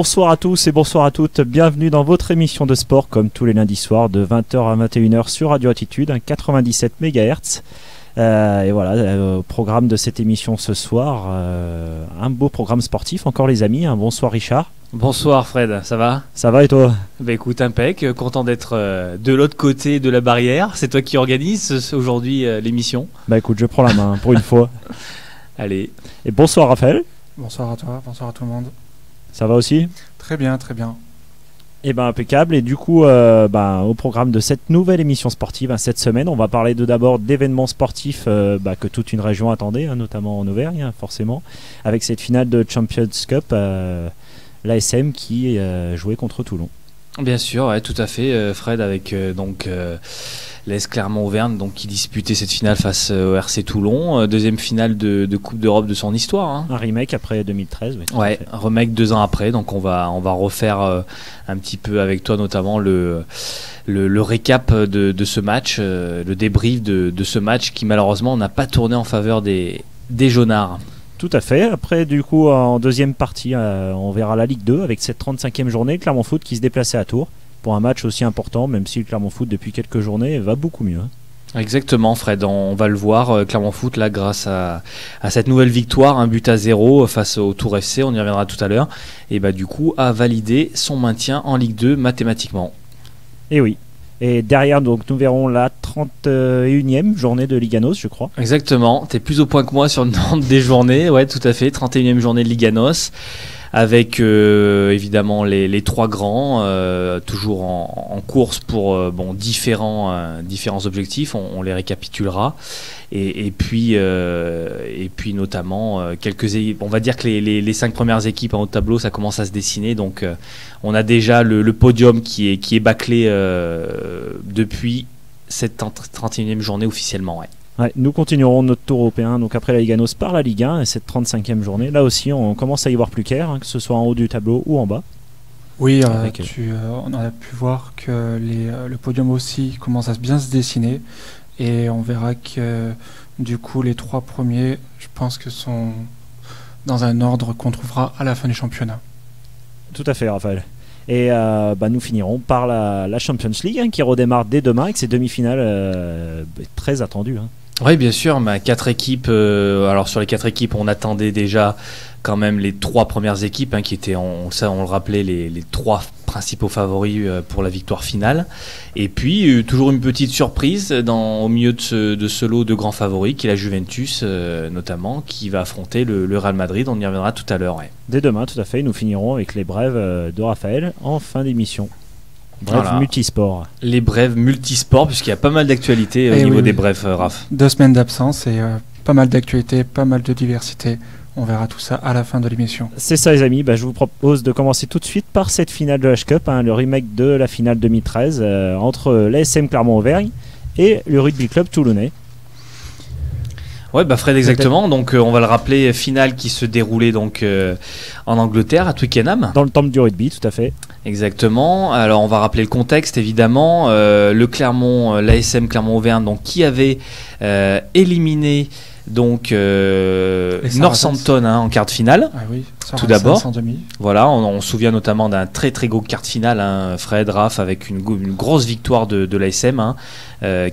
Bonsoir à tous et bonsoir à toutes, bienvenue dans votre émission de sport comme tous les lundis soirs de 20h à 21h sur Radio Attitude, 97 MHz. Et voilà, au programme de cette émission ce soir, un beau programme sportif encore les amis. Bonsoir Richard. Bonsoir Fred, ça va ? Ça va et toi ? Bah écoute, impec, content d'être de l'autre côté de la barrière. C'est toi qui organise aujourd'hui l'émission. Bah écoute, je prends la main pour une fois. Allez. Et bonsoir Raphaël. Bonsoir à toi, bonsoir à tout le monde. Ça va aussi ? Très bien, très bien. Et ben impeccable. Et du coup, au programme de cette nouvelle émission sportive, cette semaine, on va parler d'abord d'événements sportifs que toute une région attendait, notamment en Auvergne, forcément, avec cette finale de Champions Cup, l'ASM qui jouait contre Toulon. Bien sûr, ouais, tout à fait, Fred, avec l'AS Clermont-Auvergne qui disputait cette finale face au RC Toulon, deuxième finale de Coupe d'Europe de son histoire. Un remake après 2013. Oui, ouais, un remake 2 ans après, donc on va refaire un petit peu avec toi notamment le récap de ce match, le débrief de ce match qui malheureusement n'a pas tourné en faveur des Jaunards. Tout à fait. Après, du coup, en deuxième partie, on verra la Ligue 2 avec cette 35e journée, Clermont Foot qui se déplaçait à Tours pour un match aussi important, même si le Clermont Foot depuis quelques journées va beaucoup mieux. Exactement Fred, on va le voir, Clermont Foot là grâce à cette nouvelle victoire, 1-0 face au Tours FC, on y reviendra tout à l'heure, et du coup a validé son maintien en Ligue 2 mathématiquement. Et oui. Et derrière, donc, nous verrons la 31e journée de Liganos, je crois. Exactement, tu es plus au point que moi sur le nombre des journées, ouais, tout à fait, 31e journée de Liganos, avec évidemment les trois grands, toujours en course pour différents objectifs, on les récapitulera. Et puis notamment on va dire que les 5 premières équipes en haut de tableau, ça commence à se dessiner, donc on a déjà le podium qui est bâclé depuis cette 31e journée officiellement. Ouais, nous continuerons notre tour européen donc après la Liganos par la Ligue 1 et cette 35e journée. Là aussi, on commence à y voir plus clair, que ce soit en haut du tableau ou en bas. Oui, on a pu voir que le podium aussi commence à bien se dessiner. Et on verra que du coup les 3 premiers, je pense que sont dans un ordre qu'on trouvera à la fin du championnat. Tout à fait Raphaël. Et nous finirons par la Champions League qui redémarre dès demain avec ses demi-finales très attendues. Oui, bien sûr, 4 équipes. Alors sur les 4 équipes, on attendait déjà quand même les 3 premières équipes qui étaient, on le rappelait, les 3 principaux favoris pour la victoire finale. Et puis toujours une petite surprise au milieu de ce lot de grands favoris, qui est la Juventus notamment, qui va affronter le Real Madrid. On y reviendra tout à l'heure. Ouais. Dès demain, tout à fait. Nous finirons avec les brèves de Raphaël en fin d'émission. Brèves multisports. Les brèves multisports, puisqu'il y a pas mal d'actualités au niveau des brèves, Raph. 2 semaines d'absence et pas mal d'actualités, pas mal de diversité. On verra tout ça à la fin de l'émission. C'est ça les amis, je vous propose de commencer tout de suite par cette finale de H-Cup, le remake de la finale 2013 entre l'ASM Clermont-Auvergne et le Rugby Club Toulonnais. Ouais, Fred, exactement. Donc, on va le rappeler, finale qui se déroulait donc en Angleterre, à Twickenham. Dans le temple du rugby, tout à fait. Exactement. Alors, on va rappeler le contexte, évidemment. L'ASM Clermont-Auvergne, donc qui avait éliminé Northampton en quart de finale. Ah oui, tout d'abord. Voilà, on se souvient notamment d'un très très gros quart de finale, Fred, Raph, avec une grosse victoire de l'ASM,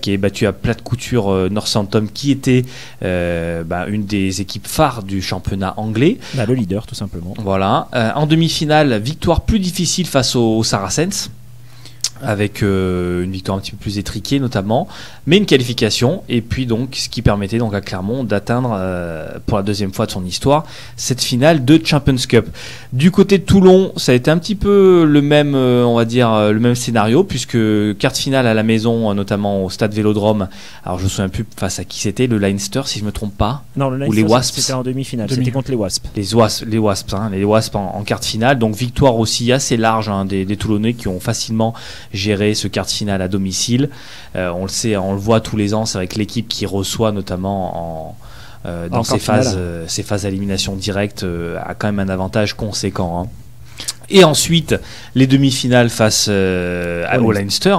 qui est battue à plat de couture Northampton, qui était une des équipes phares du championnat anglais. Le leader, tout simplement. Voilà. En demi-finale, victoire plus difficile face aux Saracens, avec une victoire un petit peu plus étriquée notamment, mais une qualification, et puis donc ce qui permettait donc à Clermont d'atteindre pour la deuxième fois de son histoire cette finale de Champions Cup. Du côté de Toulon, ça a été un petit peu le même, on va dire le même scénario, puisque quart de finale à la maison, notamment au stade Vélodrome. Alors je me souviens plus face à qui c'était, le Leinster si je me trompe pas, non, le Leinster, ou les Wasps. C'était en demi-finale, c'était contre les Wasps. Les Wasps en quart de finale, donc victoire aussi assez large des Toulonnais qui ont facilement gérer ce quart de finale à domicile. On le sait, on le voit tous les ans, c'est avec l'équipe qui reçoit notamment dans ces phases d'élimination directe a quand même un avantage conséquent. Et ensuite, les demi-finales face au Leinster,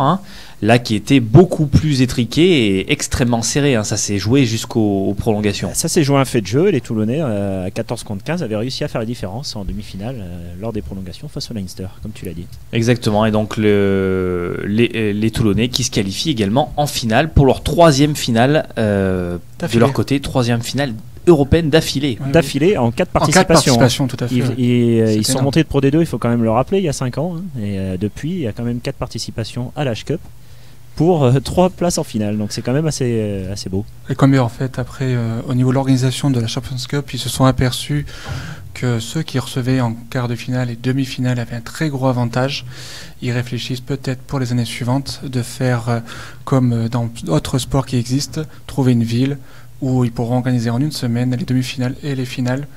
là qui était beaucoup plus étriqué et extrêmement serré, hein. Ça s'est joué jusqu'aux prolongations. Ça s'est joué un fait de jeu, et les Toulonnais à 14 contre 15 avaient réussi à faire la différence en demi-finale lors des prolongations face au Leinster, comme tu l'as dit. Exactement, et donc les Toulonnais qui se qualifient également en finale pour leur 3e finale de leur côté, 3e finale européenne d'affilée. D'affilée en 4 participations. En 4 participations, tout à fait. Ils sont montés de Pro D2, il faut quand même le rappeler, il y a 5 ans. Hein, et depuis, il y a quand même 4 participations à l'H Cup pour 3 places en finale. Donc c'est quand même assez beau. Et comme en fait, après, au niveau de l'organisation de la Champions Cup, ils se sont aperçus que ceux qui recevaient en quart de finale et demi-finale avaient un très gros avantage. Ils réfléchissent peut-être pour les années suivantes de faire comme dans d'autres sports qui existent, trouver une ville où ils pourront organiser en une semaine les demi-finales et les finales,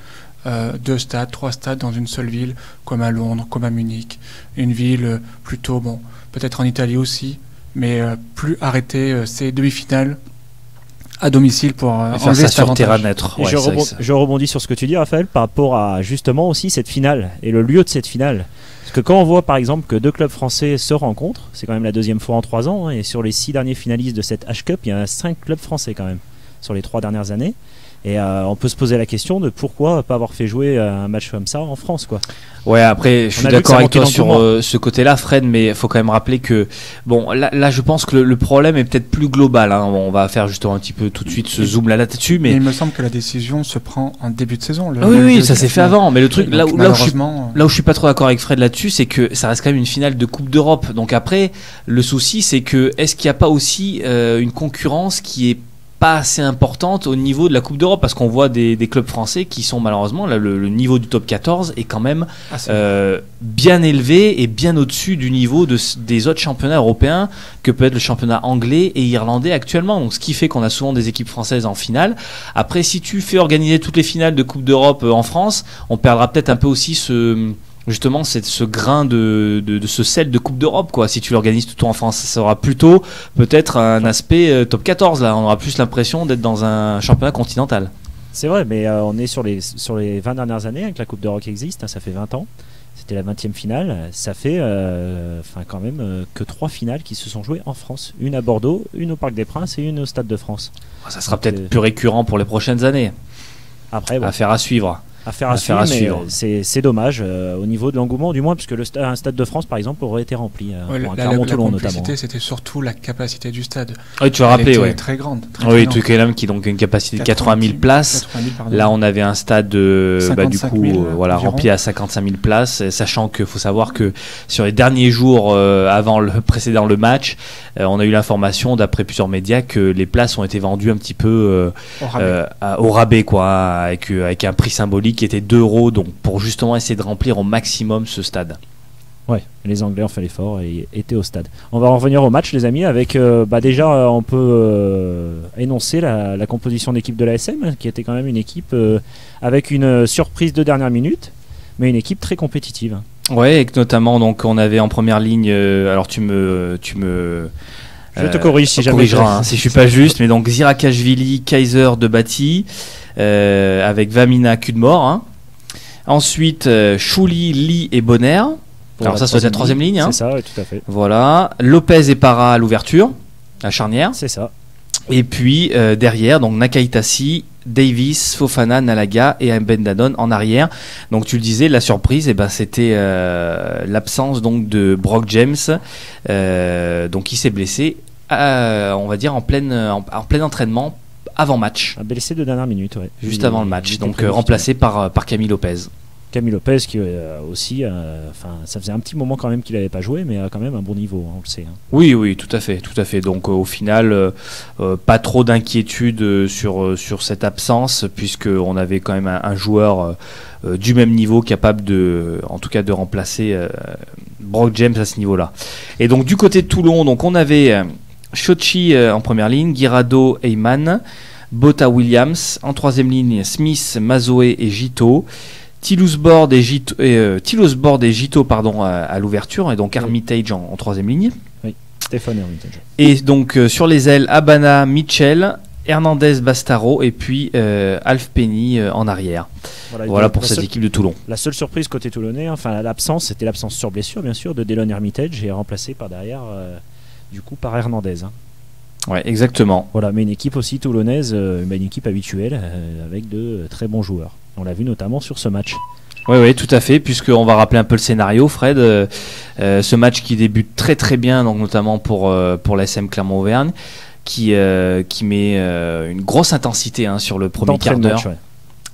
2 stades, 3 stades dans une seule ville, comme à Londres, comme à Munich. Une ville plutôt, bon, peut-être en Italie aussi, mais plus arrêter ces demi-finales à domicile pour faire ça sur terrain neutre. Ouais, je rebondis sur ce que tu dis, Raphaël, par rapport à justement aussi cette finale et le lieu de cette finale. Parce que quand on voit par exemple que 2 clubs français se rencontrent, c'est quand même la 2e fois en 3 ans, hein, et sur les 6 derniers finalistes de cette H Cup, il y a 5 clubs français quand même sur les 3 dernières années. Et on peut se poser la question de pourquoi pas avoir fait jouer un match comme ça en France, quoi. Ouais, après, je suis d'accord avec toi sur ce côté-là, Fred, mais il faut quand même rappeler que, bon, là je pense que le problème est peut-être plus global, hein. Bon, on va faire justement un petit peu tout de suite ce zoom là-dessus, mais il me semble que la décision se prend en début de saison. Oui, ça s'est fait avant, mais le truc, là où je suis pas trop d'accord avec Fred là-dessus, c'est que ça reste quand même une finale de Coupe d'Europe. Donc après, le souci, c'est que, est-ce qu'il n'y a pas aussi une concurrence qui est pas assez importante au niveau de la Coupe d'Europe, parce qu'on voit des clubs français qui sont malheureusement là, le niveau du top 14 est quand même bien élevé et bien au-dessus du niveau des autres championnats européens que peut être le championnat anglais et irlandais actuellement. Donc ce qui fait qu'on a souvent des équipes françaises en finale. Après, si tu fais organiser toutes les finales de Coupe d'Europe en France, on perdra peut-être un peu aussi justement c'est ce grain de ce sel de Coupe d'Europe, quoi. Si tu l'organises tout en France, ça sera plutôt peut-être un aspect top 14 là, on aura plus l'impression d'être dans un championnat continental. C'est vrai, mais on est sur les 20 dernières années avec la Coupe d'Europe qui existe, hein, ça fait 20 ans. C'était la 20e finale, ça fait quand même que 3 finales qui se sont jouées en France, une à Bordeaux, une au Parc des Princes et une au Stade de France. Ça sera peut-être plus récurrent pour les prochaines années. Après, bon. Affaire à suivre. Affaire à suivre. C'est dommage au niveau de l'engouement, du moins, puisque un stade de France, par exemple, aurait été rempli. La complexité, c'était surtout la capacité du stade. Oui, tu as rappelé, ouais. Très grande. Oui, Twickenham qui donc une capacité de 80 000 places. Là, on avait un stade du coup, rempli à 55 000 places, sachant qu'il faut savoir que sur les derniers jours avant le match, on a eu l'information d'après plusieurs médias que les places ont été vendues un petit peu au rabais, quoi, avec un prix symbolique qui était 2 €, donc pour justement essayer de remplir au maximum ce stade. Ouais, les Anglais ont fait l'effort et étaient au stade. On va en revenir au match, les amis, avec déjà on peut énoncer la composition d'équipe de l'ASM, qui était quand même une équipe avec une surprise de dernière minute, mais une équipe très compétitive. Ouais, et que notamment donc on avait en première ligne, alors tu me je te corrige si jamais si je suis pas juste, mais donc Zirakashvili, Kaiser, Debati, avec Vamina, Cudmore, hein. Ensuite Chouli, Lee et Bonner. Alors ça, c'est la 3e ligne, hein. C'est ça, oui, tout à fait. Voilà, Lopez et Para à l'ouverture, à charnière. C'est ça. Et puis derrière, donc Nakaitasi, Davis, Fofana, Nalaga et Bendanon en arrière. Donc tu le disais, la surprise, c'était l'absence donc de Brock James, donc qui s'est blessé, on va dire en plein entraînement avant match. Un blessé de dernière minute, ouais. Juste avant le match, donc remplacé par Camille Lopez. Camille Lopez qui aussi, ça faisait un petit moment quand même qu'il n'avait pas joué, mais a quand même un bon niveau, on le sait. Hein. Oui, tout à fait. Donc au final, pas trop d'inquiétude sur cette absence, puisqu'on avait quand même un joueur du même niveau capable en tout cas de remplacer Brock James à ce niveau-là. Et donc du côté de Toulon, donc on avait Shochi en première ligne, Guirado, Heyman, Botta Williams, en 3e ligne Smith, Mazoé et Gito. Tilosbord et Gito à l'ouverture, et donc Armitage en 3e ligne. Oui, Stéphane Armitage. Et donc sur les ailes, Abana, Mitchell, Hernandez, Bastaro et puis Alf Penny en arrière. Voilà pour cette équipe de Toulon. La seule surprise côté toulonnais, c'était l'absence sur blessure bien sûr de Delon Armitage, et remplacé par derrière du coup par Hernandez. Ouais, exactement. Voilà, mais une équipe aussi toulonnaise, une équipe habituelle avec de très bons joueurs. On l'a vu notamment sur ce match. Oui, tout à fait, puisqu'on va rappeler un peu le scénario, Fred. Ce match qui débute très très bien, donc notamment pour l'ASM Clermont-Auvergne, qui met une grosse intensité sur le premier quart d'heure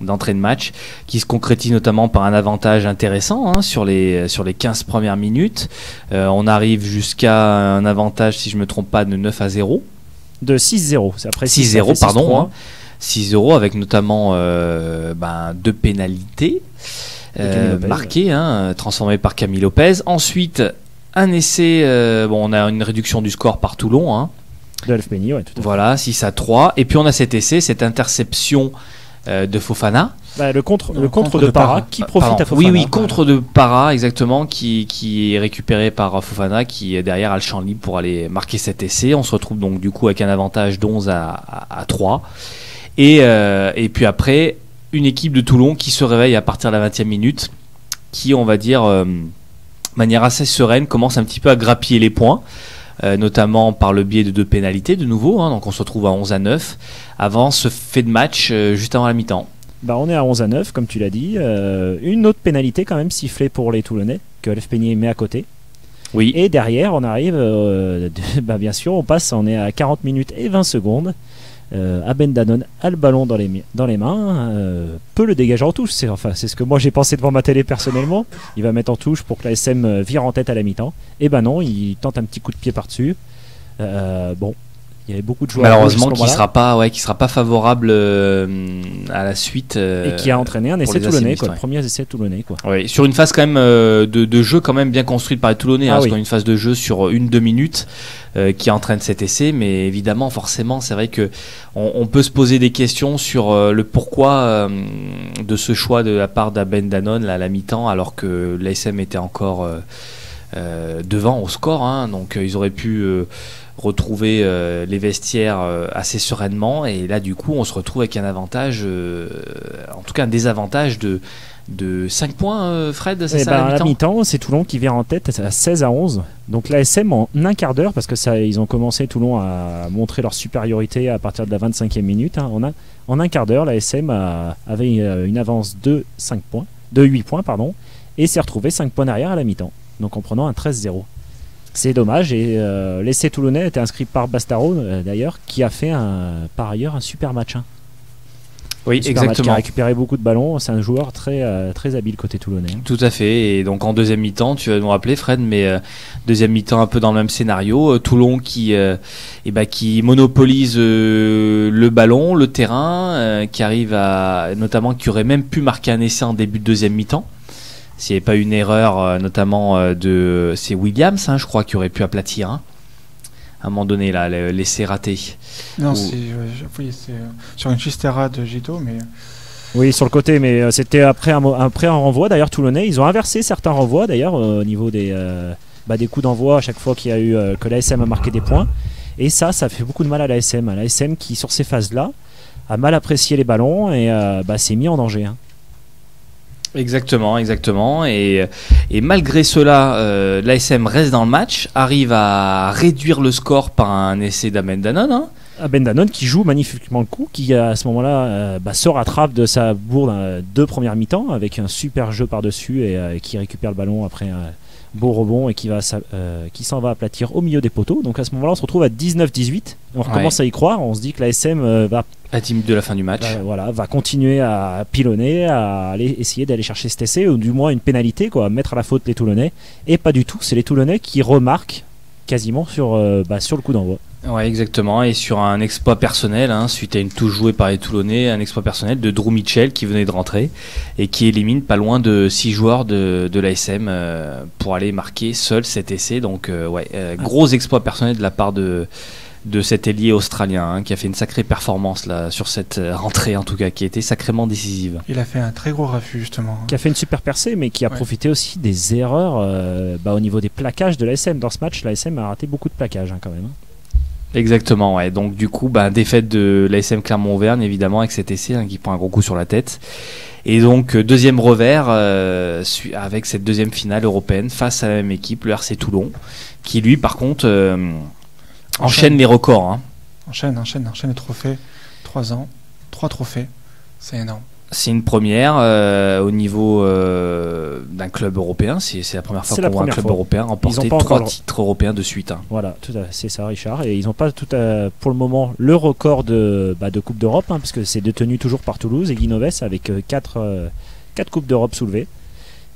d'entrée de match, qui se concrétise notamment par un avantage intéressant sur les 15 premières minutes. On arrive jusqu'à un avantage, si je ne me trompe pas, de 9-0. De 6-0, c'est après 6-0, pardon. 6-0 avec notamment 2 pénalités marquées, transformées par Camille Lopez. Ensuite, un essai, on a une réduction du score par Toulon. De Elfpenny, ouais, tout à fait. Voilà, 6-3. Et puis on a cet essai, cette interception de Fofana. Le contre de Para qui profite à Fofana. Oui, contre de Para, exactement, qui est récupéré par Fofana, qui derrière a le champ libre pour aller marquer cet essai. On se retrouve donc du coup avec un avantage d'11 à 3. Et puis après, une équipe de Toulon qui se réveille à partir de la 20e minute, qui, on va dire, de manière assez sereine, commence un petit peu à grappiller les points. Notamment par le biais de 2 pénalités de nouveau, donc on se retrouve à 11-9 avant ce fait de match juste avant la mi-temps. On est à 11-9 comme tu l'as dit, une autre pénalité quand même sifflée pour les Toulonnais que l'Elfpenny met à côté. Oui. Et derrière on arrive, bien sûr on est à 40 minutes et 20 secondes. Aben Danone a le ballon dans les mains, peut le dégager en touche, c'est ce que moi j'ai pensé devant ma télé personnellement. Il va mettre en touche pour que la SM vire en tête à la mi-temps, et non, il tente un petit coup de pied par dessus. Il y avait beaucoup de joueurs malheureusement qui sera pas favorable à la suite et qui a entraîné un essai toulonnais, le premier essai toulonnais sur une phase quand même de jeu quand même bien construite par les Toulonnais, parce qu'on a une phase de jeu sur 1-2 minutes qui entraîne cet essai, mais évidemment forcément c'est vrai que on peut se poser des questions sur le pourquoi de ce choix de la part d'Aben Danone à la mi-temps, alors que l'ASM était encore devant au score, donc ils auraient pu retrouver les vestiaires assez sereinement, et là du coup on se retrouve avec un avantage, en tout cas un désavantage de 5 points, Fred, c'est ça à la mi-temps, c'est Toulon qui vient en tête à 16-11, donc l'ASM en un quart d'heure, parce que ils ont commencé Toulon à montrer leur supériorité à partir de la 25e minute, en un quart d'heure l'ASM avait une avance de 8 points et s'est retrouvé 5 points derrière à la mi-temps, donc en prenant un 13-0. C'est dommage, et l'essai toulonnais était inscrit par Bastaro d'ailleurs, qui a fait par ailleurs un super match. Oui, exactement. Match qui a récupéré beaucoup de ballons, c'est un joueur très habile côté toulonnais. Tout à fait, et donc en deuxième mi-temps, tu vas nous rappeler Fred, mais deuxième mi-temps un peu dans le même scénario, Toulon qui monopolise le ballon, le terrain, qui arrive notamment qui aurait même pu marquer un essai en début de deuxième mi-temps. S'il n'y avait pas une erreur, notamment c'est Williams, je crois, qui aurait pu aplatir. À un moment donné, là, l'essai raté. Non, c'est sur une chistera de Gito, mais. Oui, sur le côté, mais c'était après un renvoi. D'ailleurs, Toulonnais, ils ont inversé certains renvois, d'ailleurs, au niveau des coups d'envoi à chaque fois qu'il y a eu que l'ASM a marqué des points. Et ça fait beaucoup de mal à l'ASM. L'ASM qui, sur ces phases-là, a mal apprécié les ballons et s'est mis en danger. Exactement. Et malgré cela, l'ASM reste dans le match, arrive à réduire le score par un essai d'Aben Danone. Aben Danone qui joue magnifiquement le coup, qui à ce moment-là se rattrape de sa bourde de première mi-temps avec un super jeu par-dessus et qui récupère le ballon après un beau rebond et qui s'en va aplatir au milieu des poteaux. Donc à ce moment-là, on se retrouve à 19-18. On recommence à y croire. On se dit que l'ASM va à 10 minutes de la fin du match. Va continuer à pilonner, à essayer d'aller chercher cet essai, ou du moins une pénalité, mettre à la faute les Toulonnais. Et pas du tout, c'est les Toulonnais qui remarquent quasiment sur le coup d'envoi. Ouais, exactement. Et sur un exploit personnel, suite à une touche jouée par les Toulonnais, un exploit personnel de Drew Mitchell qui venait de rentrer et qui élimine pas loin de 6 joueurs de l'ASM pour aller marquer seul cet essai. Donc, gros exploit personnel de la part de cet ailier australien qui a fait une sacrée performance là, sur cette rentrée, en tout cas, qui a été sacrément décisive. Il a fait un très gros raffut, justement. Qui a fait une super percée, mais qui a profité aussi des erreurs au niveau des plaquages de l'ASM. Dans ce match, l'ASM a raté beaucoup de plaquages quand même. Exactement, ouais. Donc du coup, défaite de l'ASM Clermont-Auvergne, évidemment, avec cet essai qui prend un gros coup sur la tête. Et donc deuxième revers avec cette deuxième finale européenne face à la même équipe, le RC Toulon, qui lui par contre Enchaîne les records. Hein. Enchaîne les trophées. 3 ans, 3 trophées, c'est énorme. C'est une première au niveau d'un club européen. C'est la première fois qu'on voit un club européen remporter 3 titres européens de suite. Hein. Voilà, c'est ça, Richard. Et ils n'ont pas pour le moment le record de Coupe d'Europe, hein, parce que c'est détenu toujours par Toulouse et Guinoves avec 4 Coupes d'Europe soulevées.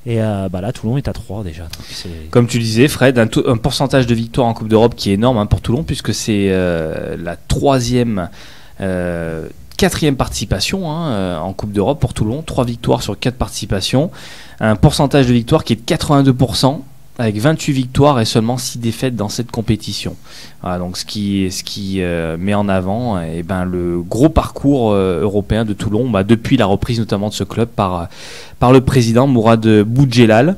Et là, Toulon est à 3 déjà. Donc comme tu disais, Fred, un pourcentage de victoire en Coupe d'Europe qui est énorme, hein, pour Toulon, puisque c'est la 4e participation, hein, en Coupe d'Europe pour Toulon. 3 victoires sur 4 participations. Un pourcentage de victoire qui est de 82%, avec 28 victoires et seulement 6 défaites dans cette compétition. Voilà, donc ce qui met en avant le gros parcours européen de Toulon, depuis la reprise notamment de ce club par le président Mourad Boudjelal,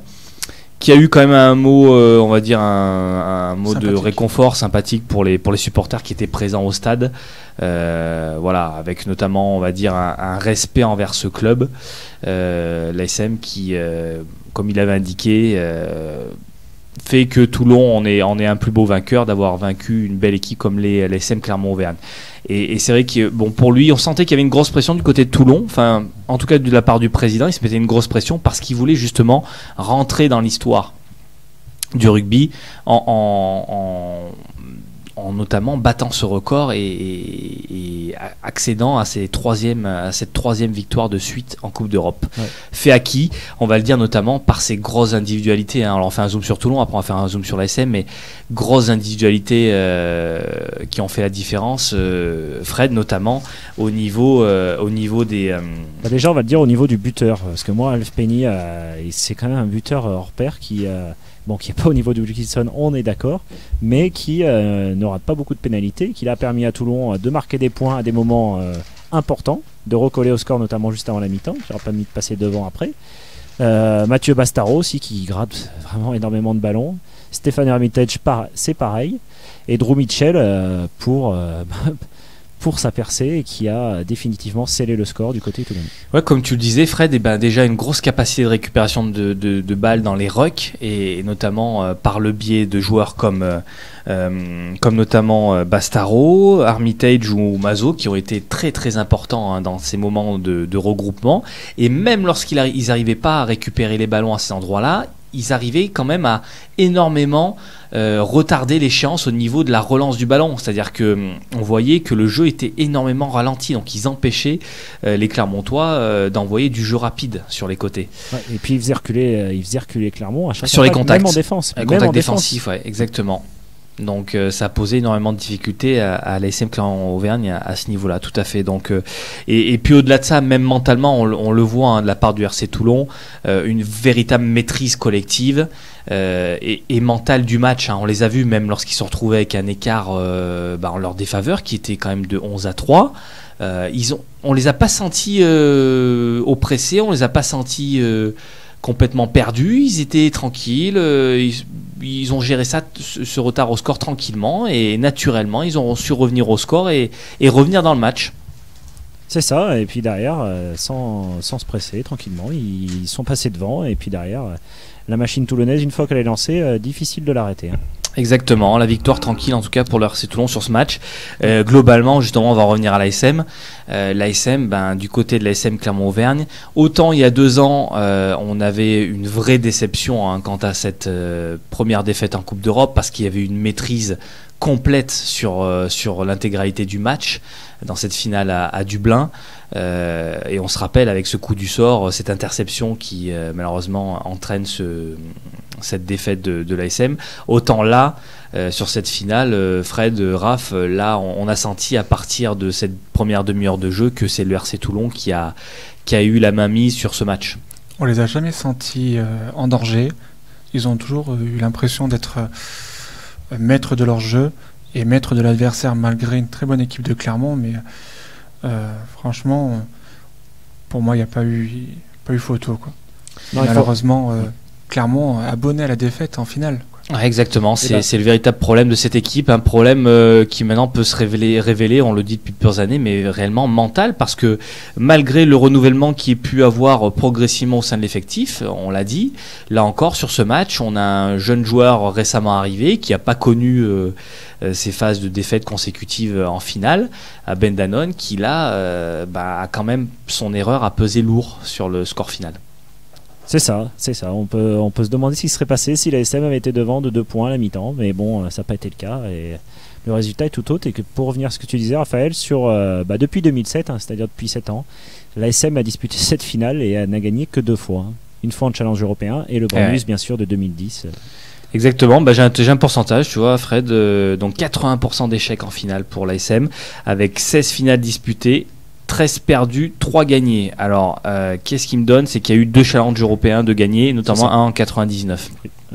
qui a eu quand même un mot, on va dire un mot de réconfort sympathique pour les supporters qui étaient présents au stade. Voilà, avec notamment, on va dire, un respect envers ce club, l'ASM qui, comme il avait indiqué, fait que Toulon on est un plus beau vainqueur d'avoir vaincu une belle équipe comme l'ASM Clermont-Auvergne. Et c'est vrai que pour lui, on sentait qu'il y avait une grosse pression du côté de Toulon, enfin en tout cas de la part du président, il se mettait une grosse pression parce qu'il voulait justement rentrer dans l'histoire du rugby en notamment battant ce record et accédant à cette troisième victoire de suite en Coupe d'Europe. Ouais. Fait à qui, on va le dire notamment par ses grosses individualités, hein. Alors on fait un zoom sur Toulon, après on va faire un zoom sur l'ASM, mais grosses individualités qui ont fait la différence, Fred notamment au niveau des... Déjà on va le dire au niveau du buteur, parce que moi Alf Penny c'est quand même un buteur hors pair qui n'est pas au niveau de Wilkinson, on est d'accord, mais qui ne rate pas beaucoup de pénalités, qui a permis à Toulon de marquer des points à des moments importants, de recoller au score notamment juste avant la mi-temps, qui aura permis de passer devant après. Mathieu Bastaro aussi qui gratte vraiment énormément de ballons. Stéphane Hermitage, c'est pareil. Et Drew Mitchell pour sa percée et qui a définitivement scellé le score du côté toulonnais. Ouais, comme tu le disais, Fred, déjà une grosse capacité de récupération de balles dans les rucks et notamment par le biais de joueurs comme notamment Bastaro, Armitage ou Mazo qui ont été très très importants, hein, dans ces moments de regroupement, et même lorsqu'ils n'arrivaient pas à récupérer les ballons à ces endroits-là, ils arrivaient quand même à énormément retarder l'échéance au niveau de la relance du ballon. C'est-à-dire qu'on voyait que le jeu était énormément ralenti, donc ils empêchaient les Clermontois d'envoyer du jeu rapide sur les côtés. Ouais, et puis ils faisaient reculer Clermont à chaque sur les contacts. Même en défense. Contact défensif, ouais, exactement. Donc ça a posé énormément de difficultés à l'ASM Clermont-Auvergne à ce niveau-là, tout à fait. Donc et puis au-delà de ça, même mentalement, on le voit, hein, de la part du RC Toulon, une véritable maîtrise collective et mentale du match, hein. On les a vus même lorsqu'ils se retrouvaient avec un écart en leur défaveur qui était quand même de 11-3. On les a pas sentis oppressés, on les a pas sentis complètement perdus, ils étaient tranquilles, ils ont géré ce retard au score tranquillement et naturellement ils ont su revenir au score et revenir dans le match. C'est ça, et puis derrière, sans se presser, tranquillement, ils sont passés devant, et puis derrière, la machine toulonnaise, une fois qu'elle est lancée, difficile de l'arrêter, hein. Exactement, la victoire tranquille en tout cas pour le RC Toulon sur ce match. Globalement, justement, on va revenir à l'ASM. L'ASM, du côté de l'ASM Clermont-Auvergne, autant il y a 2 ans, on avait une vraie déception, hein, quant à cette première défaite en Coupe d'Europe, parce qu'il y avait une maîtrise complète sur l'intégralité du match dans cette finale à Dublin, et on se rappelle avec ce coup du sort, cette interception qui malheureusement entraîne cette défaite de l'ASM. Autant là, sur cette finale, Fred, Raph, là on a senti à partir de cette première demi-heure de jeu que c'est le RC Toulon qui a eu la main mise sur ce match. On les a jamais sentis en danger, ils ont toujours eu l'impression d'être maître de leur jeu et maître de l'adversaire, malgré une très bonne équipe de Clermont, mais franchement, pour moi, il n'y a pas eu photo, quoi. Non, malheureusement, Clermont a abonné à la défaite en finale, quoi. Ouais, exactement, c'est le véritable problème de cette équipe, un problème qui maintenant peut se révéler, on le dit depuis plusieurs années, mais réellement mental, parce que malgré le renouvellement qui est pu avoir progressivement au sein de l'effectif, on l'a dit, là encore sur ce match, on a un jeune joueur récemment arrivé qui n'a pas connu ces phases de défaites consécutives en finale, à Ben Danone, qui là a quand même son erreur à peser lourd sur le score final. C'est ça. On peut se demander ce qui serait passé si la SM avait été devant de 2 points à la mi-temps, mais bon, ça n'a pas été le cas. Et le résultat est tout autre. Et que pour revenir à ce que tu disais, Raphaël, depuis 2007, c'est-à-dire depuis 7 ans, la SM a disputé 7 finales et n'a gagné que 2 fois. Une fois en challenge européen et le bonus, bien sûr, de 2010. Exactement, j'ai un pourcentage, tu vois, Fred, donc 80% d'échecs en finale pour l'ASM, avec 16 finales disputées, 13 perdus, 3 gagnés. Alors, qu'est-ce qui me donne? C'est qu'il y a eu 2 challenges européens de gagnés, notamment un en 99.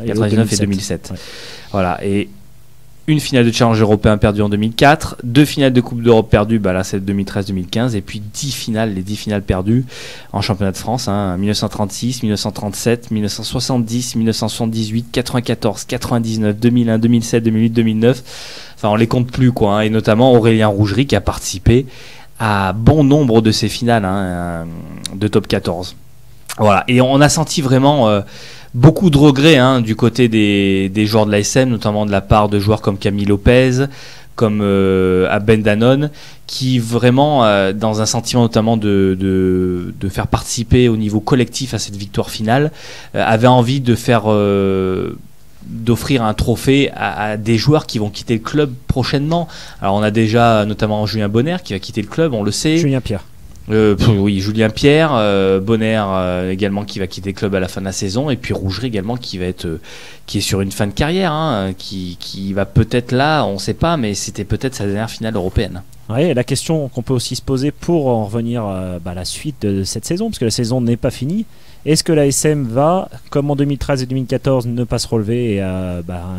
99 et 2007. Ouais. Voilà, et une finale de challenge européen perdue en 2004, 2 finales de Coupe d'Europe perdues, là c'est 2013-2015, et puis 10 finales perdues en championnat de France, 1936, 1937, 1970, 1978, 94, 99, 2001, 2007, 2008, 2009, enfin on les compte plus quoi, et notamment Aurélien Rougerie qui a participé à bon nombre de ces finales de top 14. Voilà, et on a senti vraiment beaucoup de regrets du côté des joueurs de l'ASM, notamment de la part de joueurs comme Camille Lopez, comme Ben Danone, qui vraiment, dans un sentiment notamment de faire participer au niveau collectif à cette victoire finale, avaient envie de faire d'offrir un trophée à des joueurs qui vont quitter le club prochainement. Alors on a déjà notamment Julien Bonner qui va quitter le club, on le sait. Julien Pierre. Oui, Julien Pierre, Bonner également qui va quitter le club à la fin de la saison, et puis Rougerie également qui est sur une fin de carrière, qui va peut-être là, on ne sait pas, mais c'était peut-être sa dernière finale européenne. Oui, la question qu'on peut aussi se poser pour en revenir à la suite de cette saison, parce que la saison n'est pas finie, est-ce que la SM va, comme en 2013 et 2014, ne pas se relever et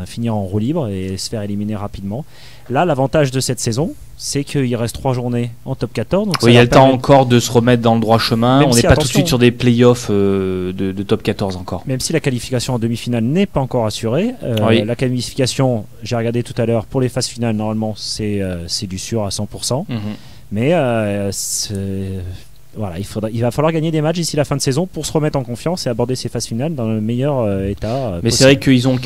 finir en roue libre et se faire éliminer rapidement? Là, l'avantage de cette saison, c'est qu'il reste 3 journées en top 14. Donc il y a le temps encore de se remettre dans le droit chemin. On n'est pas tout de suite sur des playoffs de top 14 encore. Même si la qualification en demi-finale n'est pas encore assurée. La qualification, j'ai regardé tout à l'heure, pour les phases finales, normalement, c'est du sûr à 100%. Mais voilà, il va falloir gagner des matchs d'ici la fin de saison pour se remettre en confiance et aborder ces phases finales dans le meilleur état Mais possible. C'est vrai qu'ils ont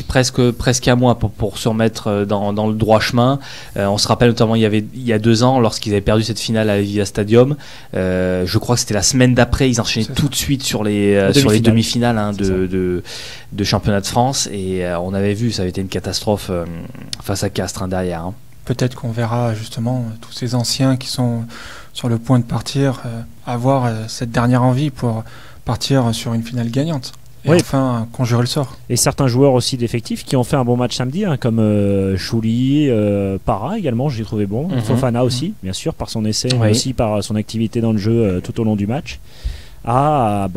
presque un mois pour se remettre dans le droit chemin. On se rappelle notamment il y a 2 ans, lorsqu'ils avaient perdu cette finale à Via Stadium, je crois que c'était la semaine d'après, ils enchaînaient tout de suite sur les demi-finales de championnat de France, et on avait vu, ça avait été une catastrophe face à Castres derrière. Peut-être qu'on verra justement tous ces anciens qui sont sur le point de partir, avoir cette dernière envie pour partir sur une finale gagnante. Et enfin conjurer le sort. Et certains joueurs aussi d'effectifs qui ont fait un bon match samedi, comme Chouli, Para également, je l'ai trouvé bon. Fofana aussi, bien sûr, par son essai, mais aussi par son activité dans le jeu tout au long du match, à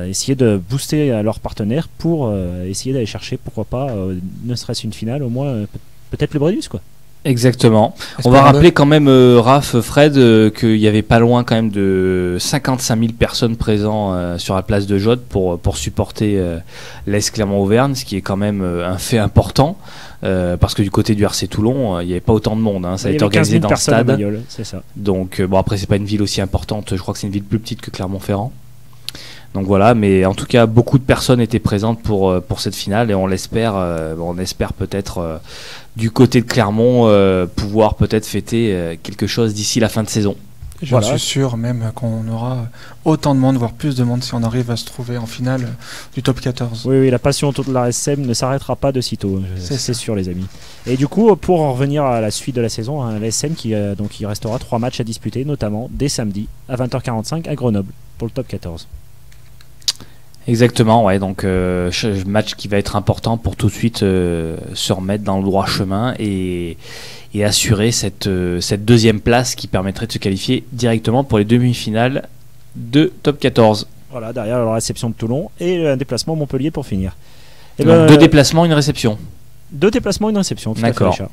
essayer de booster leurs partenaires pour essayer d'aller chercher, pourquoi pas, ne serait-ce une finale, au moins peut-être le Bredus, quoi. Exactement. On va rappeler quand même, Fred, qu'il y avait pas loin quand même de 55 000 personnes présentes sur la place de Jode pour supporter l'AS Clermont-Auvergne, ce qui est quand même un fait important, parce que du côté du RC Toulon, il n'y avait pas autant de monde. Ça a été organisé dans le stade. Bayeul, c'est ça. Donc après c'est pas une ville aussi importante. Je crois que c'est une ville plus petite que Clermont-Ferrand. Donc voilà, mais en tout cas beaucoup de personnes étaient présentes pour cette finale, et on espère peut-être du côté de Clermont pouvoir peut-être fêter quelque chose d'ici la fin de saison. Je suis sûr même qu'on aura autant de monde, voire plus de monde, si on arrive à se trouver en finale du top 14. Oui, la passion autour de la SM ne s'arrêtera pas de sitôt, c'est sûr les amis. Et du coup, pour en revenir à la suite de la saison, la SM il restera 3 matchs à disputer, notamment dès samedi à 20h45 à Grenoble pour le top 14. Exactement, donc match qui va être important pour tout de suite se remettre dans le droit chemin et assurer cette deuxième place qui permettrait de se qualifier directement pour les demi-finales de top 14. Voilà, derrière la réception de Toulon et un déplacement Montpellier pour finir. Et donc 2 déplacements, une réception. 2 déplacements, une réception, tout D'accord. à fait.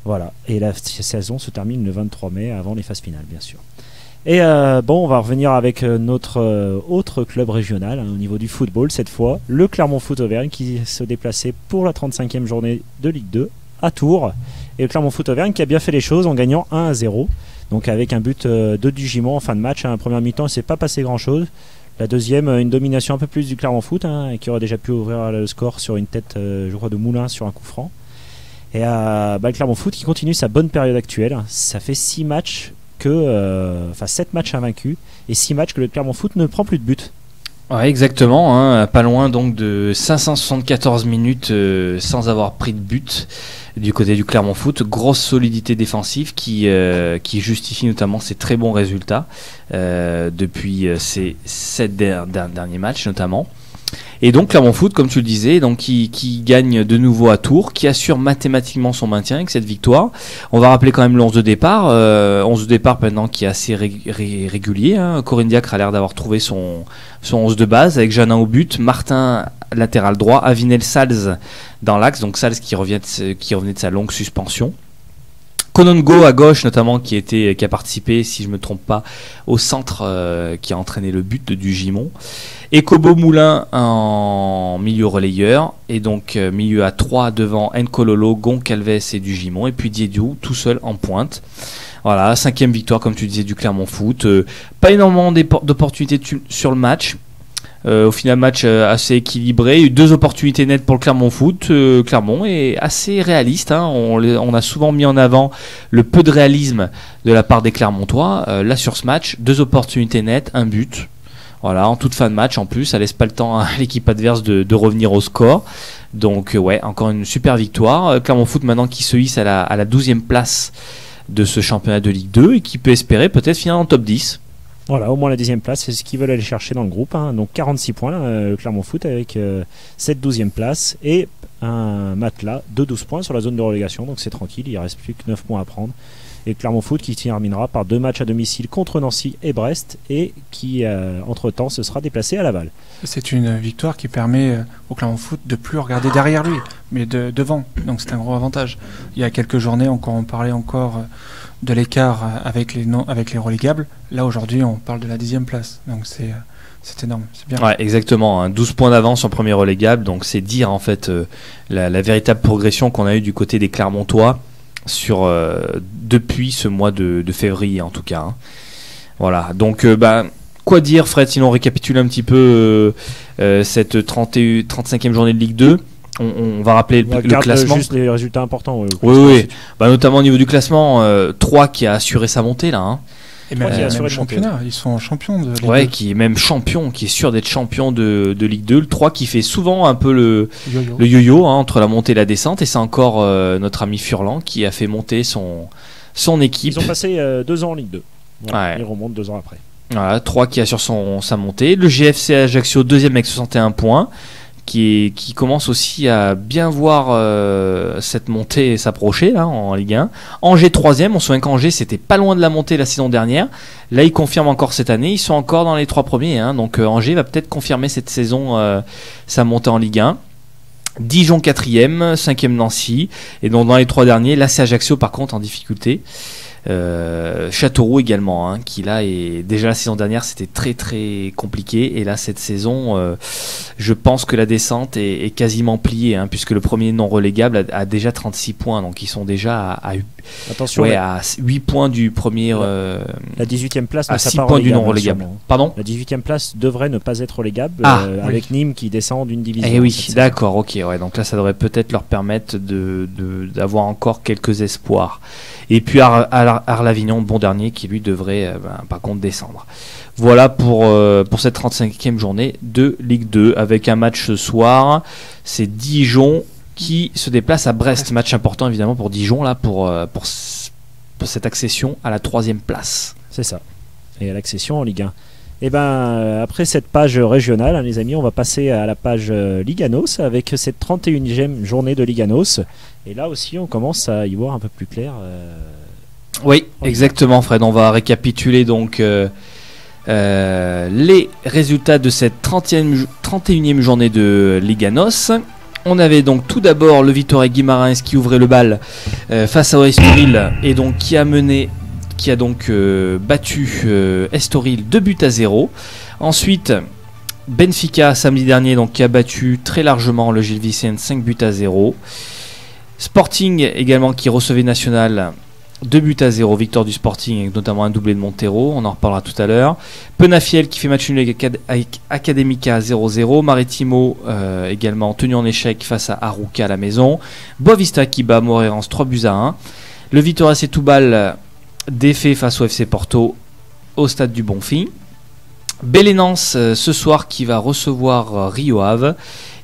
Voilà, et la saison se termine le 23 mai avant les phases finales, bien sûr. Et on va revenir avec notre autre club régional au niveau du football, cette fois, le Clermont Foot Auvergne, qui se déplaçait pour la 35e journée de Ligue 2 à Tours. Et le Clermont Foot Auvergne qui a bien fait les choses en gagnant 1-0. Donc avec un but de Dugimon en fin de match. Première mi-temps, il ne s'est pas passé grand-chose. La deuxième, une domination un peu plus du Clermont Foot, qui aurait déjà pu ouvrir le score sur une tête, je crois, de Moulin sur un coup franc. Et Clermont Foot qui continue sa bonne période actuelle. Ça fait 7 matchs invaincus et 6 matchs que le Clermont Foot ne prend plus de but. Ouais, exactement, hein, pas loin donc de 574 minutes sans avoir pris de but du côté du Clermont Foot. Grosse solidité défensive qui justifie notamment ces très bons résultats depuis ces 7 derniers matchs notamment. Et donc Clermont Foot, comme tu le disais, donc qui gagne de nouveau à Tours, qui assure mathématiquement son maintien avec cette victoire. On va rappeler quand même le 11 de départ, 11 de départ maintenant qui est assez régulier. Hein. Corinne Diacre a l'air d'avoir trouvé son 11 de base avec Janin au but, Martin latéral droit, Avinel Salz dans l'axe, donc Salz qui revenait de sa longue suspension. Konongo à gauche notamment qui a participé, si je me trompe pas, au centre qui a entraîné le but du Gimont. Et Kobo Moulin en milieu relayeur, et donc milieu à 3 devant Nkololo, Goncalves et du Gimont, et puis Diédiou tout seul en pointe. Voilà, 5e victoire comme tu disais du Clermont Foot. Pas énormément d'opportunités sur le match. Au final, match assez équilibré. Il y a eu 2 opportunités nettes pour le Clermont Foot. Clermont est assez réaliste. Hein. On a souvent mis en avant le peu de réalisme de la part des Clermontois. Là, sur ce match, 2 opportunités nettes, 1 but. Voilà, en toute fin de match en plus, ça laisse pas le temps à l'équipe adverse de revenir au score. Donc ouais, encore une super victoire. Clermont Foot maintenant qui se hisse à la 12e place de ce championnat de Ligue 2 et qui peut espérer peut-être finir en top 10. Voilà, au moins la 10e place, c'est ce qu'ils veulent aller chercher dans le groupe. Hein. Donc 46 points, le Clermont Foot avec cette 12e place et un matelas de 12 points sur la zone de relégation. Donc c'est tranquille, il ne reste plus que 9 points à prendre. Et Clermont Foot qui terminera par 2 matchs à domicile contre Nancy et Brest et qui, entre-temps, se sera déplacé à Laval. C'est une victoire qui permet au Clermont Foot de plus regarder derrière lui, mais devant. Donc c'est un gros avantage. Il y a quelques journées, on parlait encore de l'écart avec les relégables. Là, aujourd'hui, on parle de la 10e place. Donc c'est énorme, c'est bien. Ouais, exactement, hein, 12 points d'avance en premier relégable. Donc c'est dire en fait la véritable progression qu'on a eue du côté des Clermontois depuis ce mois de février en tout cas. Hein. Voilà, donc quoi dire Fred, sinon on récapitule un petit peu cette 35e journée de Ligue 2. On va rappeler le classement. Juste les résultats importants. Oui. Notamment au niveau du classement, 3 qui a assuré sa montée là. Hein. Et même le championnat, ils sont champions de Ligue 2. Ouais, qui est même champion, qui est sûr d'être champion de Ligue 2. Le 3 qui fait souvent un peu le yo-yo hein, entre la montée et la descente. Et c'est encore notre ami Furlan qui a fait monter son équipe. Ils ont passé 2 ans en Ligue 2. Voilà, ouais. Ils remontent 2 ans après. Voilà, 3 qui assure sa montée. Le GFC Ajaccio, 2e avec 61 points. Qui commence aussi à bien voir cette montée s'approcher là, en Ligue 1. Angers 3e, on se souvient qu'Angers c'était pas loin de la montée la saison dernière. Là ils confirment encore cette année, ils sont encore dans les 3 premiers. Hein, donc Angers va peut-être confirmer cette saison sa montée en Ligue 1. Dijon 4e, 5e Nancy. Et donc dans les 3 derniers, là c'est Ajaccio par contre en difficulté. Châteauroux également hein, qui là est déjà la saison dernière c'était très très compliqué et là cette saison je pense que la descente est quasiment pliée hein, puisque le premier non relégable a déjà 36 points donc ils sont déjà à 8 points du premier la 18e place à 6 points du non relégable. Pardon, la 18e place devrait ne pas être relégable avec Nîmes qui descend d'une division. Eh oui, d'accord, ok, ouais, donc là ça devrait peut-être leur permettre d'avoir encore quelques espoirs. Et puis Arles-Avignon, bon dernier, qui lui devrait par contre descendre. Voilà pour cette 35e journée de Ligue 2, avec un match ce soir. C'est Dijon qui se déplace à Brest. Match important évidemment pour Dijon là, pour cette accession à la 3e place. C'est ça. Et à l'accession en Ligue 1. Et après cette page régionale, hein, les amis, on va passer à la page Liganos avec cette 31e journée de Liganos. Et là aussi, on commence à y voir un peu plus clair. Oui, exactement, Fred. On va récapituler donc les résultats de cette 31e journée de Liganos. On avait donc tout d'abord le Vitória Guimarães qui ouvrait le bal face à Estoril et donc qui a battu Estoril 2-0. Ensuite, Benfica samedi dernier donc qui a battu très largement le Gil Vicente 5-0. Sporting également qui recevait National 2-0, victoire du Sporting avec notamment un doublé de Montero, on en reparlera tout à l'heure. Penafiel qui fait match nul avec Académica 0-0. Maritimo également tenu en échec face à Arouca à la maison. Boavista qui bat Moreirense 3-1. Le Vitoria Setúbal défait face au FC Porto au stade du Bonfim. Belenenses ce soir qui va recevoir Rio Ave.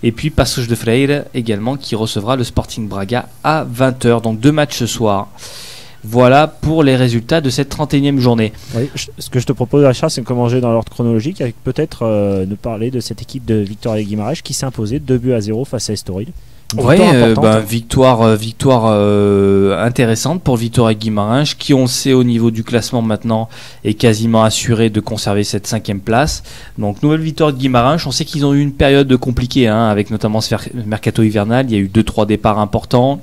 Et puis Paços de Freire également qui recevra le Sporting Braga à 20h. Donc 2 matchs ce soir. Voilà pour les résultats de cette 31e journée. Oui, ce que je te propose, Richard, c'est de commencer dans l'ordre chronologique avec peut-être de parler de cette équipe de Victoria Guimarães qui s'est imposée 2-0 face à Estoril. Oui, victoire intéressante pour Victoria Guimarães qui, on le sait, au niveau du classement maintenant est quasiment assuré de conserver cette 5e place. Donc nouvelle victoire de Guimarães. On sait qu'ils ont eu une période compliquée avec notamment ce mercato hivernal. Il y a eu 2-3 départs importants,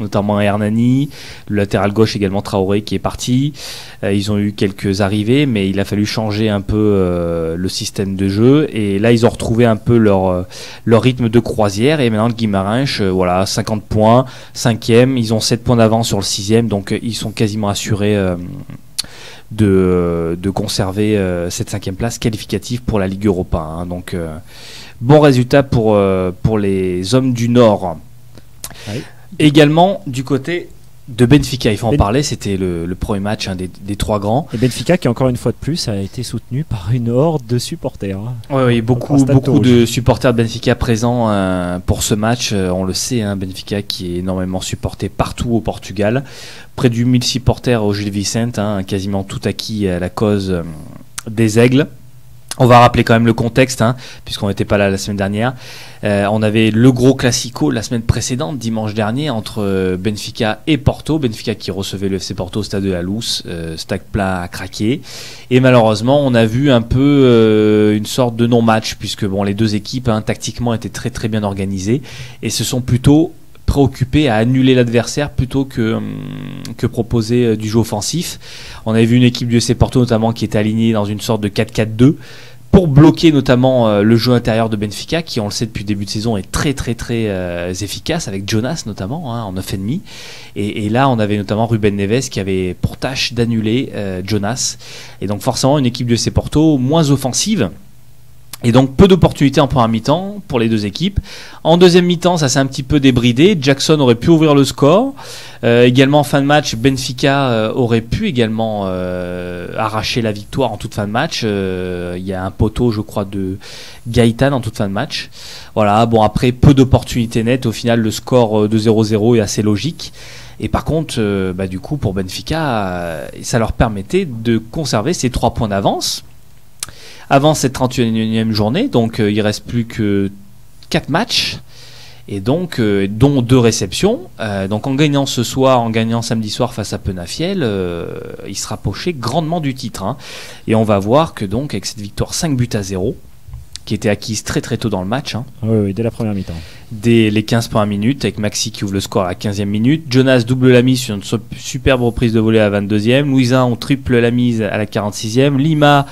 notamment Hernani, le latéral gauche également Traoré qui est parti. Ils ont eu quelques arrivées, mais il a fallu changer un peu le système de jeu. Et là, ils ont retrouvé un peu leur rythme de croisière. Et maintenant, le Guimarães, 50 points, 5e. Ils ont 7 points d'avance sur le 6e, donc ils sont quasiment assurés de conserver cette 5e place qualificative pour la Ligue Europa. Donc, bon résultat pour les hommes du Nord. Oui. Également du côté de Benfica, il faut en parler, c'était le premier match des 3 grands. Et Benfica qui encore une fois de plus a été soutenu par une horde de supporters. Oui, beaucoup de supporters de Benfica présents pour ce match. On le sait, Benfica qui est énormément supporté partout au Portugal. Près du 1000 supporters au Gil Vicente, quasiment tout acquis à la cause des Aigles. On va rappeler quand même le contexte, puisqu'on n'était pas là la semaine dernière. On avait le gros classico la semaine précédente, dimanche dernier, entre Benfica et Porto. Benfica qui recevait le FC Porto au stade de la Luz, stade plein à craquer. Et malheureusement, on a vu un peu une sorte de non-match, puisque les deux équipes tactiquement étaient très très bien organisées et se sont plutôt préoccupé à annuler l'adversaire plutôt que proposer du jeu offensif. On avait vu une équipe du FC Porto notamment qui était alignée dans une sorte de 4-4-2 pour bloquer notamment le jeu intérieur de Benfica qui, on le sait depuis le début de saison, est très très très efficace avec Jonas notamment en 9,5. Et là on avait notamment Ruben Neves qui avait pour tâche d'annuler Jonas. Et donc forcément une équipe du FC Porto moins offensive. Et donc peu d'opportunités en première mi-temps pour les deux équipes. En deuxième mi-temps, ça s'est un petit peu débridé. Jackson aurait pu ouvrir le score. Également en fin de match, Benfica aurait pu également arracher la victoire en toute fin de match. Il y a un poteau, je crois, de Gaëtan en toute fin de match. Voilà, après peu d'opportunités nettes. Au final, le score de 0-0 est assez logique. Et par contre, du coup, pour Benfica, ça leur permettait de conserver ces 3 points d'avance avant cette 31e journée, donc il reste plus que 4 matchs et donc dont 2 réceptions. Donc en gagnant ce soir, en gagnant samedi soir face à Penafiel, il se rapprochait grandement du titre. Et on va voir que donc avec cette victoire 5-0 qui était acquise très très tôt dans le match. Oui, dès la première mi-temps. Dès les 15 premières minutes, avec Maxi qui ouvre le score à la 15e minute. Jonas double la mise sur une superbe reprise de volée à la 22e. Louisa, on triple la mise à la 46e. Lima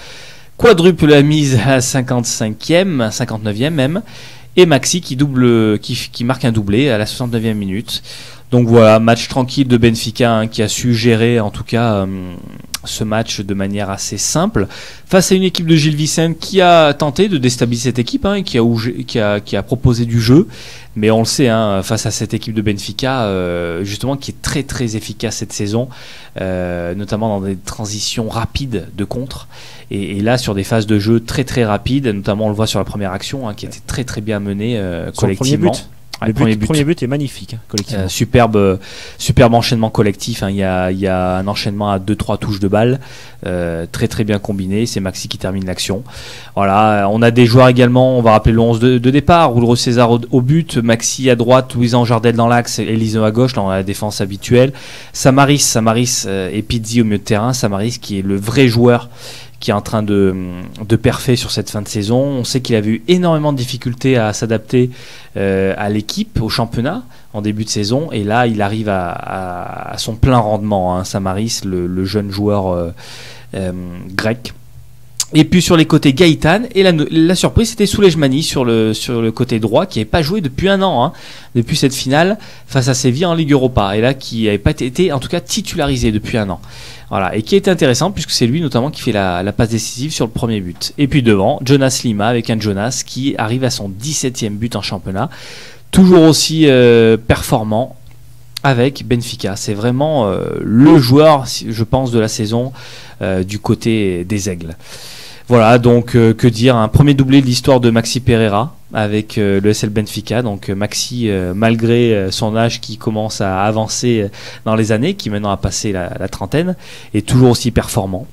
quadruple la mise à 55e, 59e même, et Maxi qui marque un doublé à la 69e minute. Donc voilà, match tranquille de Benfica qui a su gérer en tout cas ce match de manière assez simple face à une équipe de Gil Vicente qui a tenté de déstabiliser cette équipe et qui a proposé du jeu. Mais on le sait, face à cette équipe de Benfica, justement, qui est très très efficace cette saison, notamment dans des transitions rapides de contre. Et là, sur des phases de jeu très très rapides, notamment on le voit sur la première action, qui était très très bien menée collectivement. Le premier but est magnifique, collectivement. Superbe enchaînement collectif. Il y a un enchaînement à 2-3 touches de balle, très très bien combiné. C'est Maxi qui termine l'action. Voilà, on a des joueurs également. On va rappeler le 11 de départ. Roulero César au but, Maxi à droite, Louisan Jardel dans l'axe, Eliseo à gauche. Là, on a la défense habituelle. Samaris et Pizzi au milieu de terrain. Samaris qui est le vrai joueur qui est en train de perfer sur cette fin de saison. On sait qu'il avait eu énormément de difficultés à s'adapter à l'équipe, au championnat, en début de saison. Et là, il arrive à son plein rendement. Samaris, le jeune joueur grec, Et puis sur les côtés Gaëtan, et la surprise c'était Soulejmani sur le côté droit qui n'avait pas joué depuis un an, hein, depuis cette finale face à Séville en Ligue Europa, et là qui n'avait pas été en tout cas titularisé depuis un an. Voilà, et qui est intéressant puisque c'est lui notamment qui fait la passe décisive sur le premier but. Et puis devant, Jonas Lima avec un Jonas qui arrive à son 17e but en championnat, toujours aussi performant avec Benfica. C'est vraiment le joueur, je pense, de la saison du côté des Aigles. Voilà, donc que dire, un premier doublé de l'histoire de Maxi Pereira avec le SL Benfica. Donc Maxi, malgré son âge qui commence à avancer dans les années, qui maintenant a passé la trentaine, est toujours aussi performant.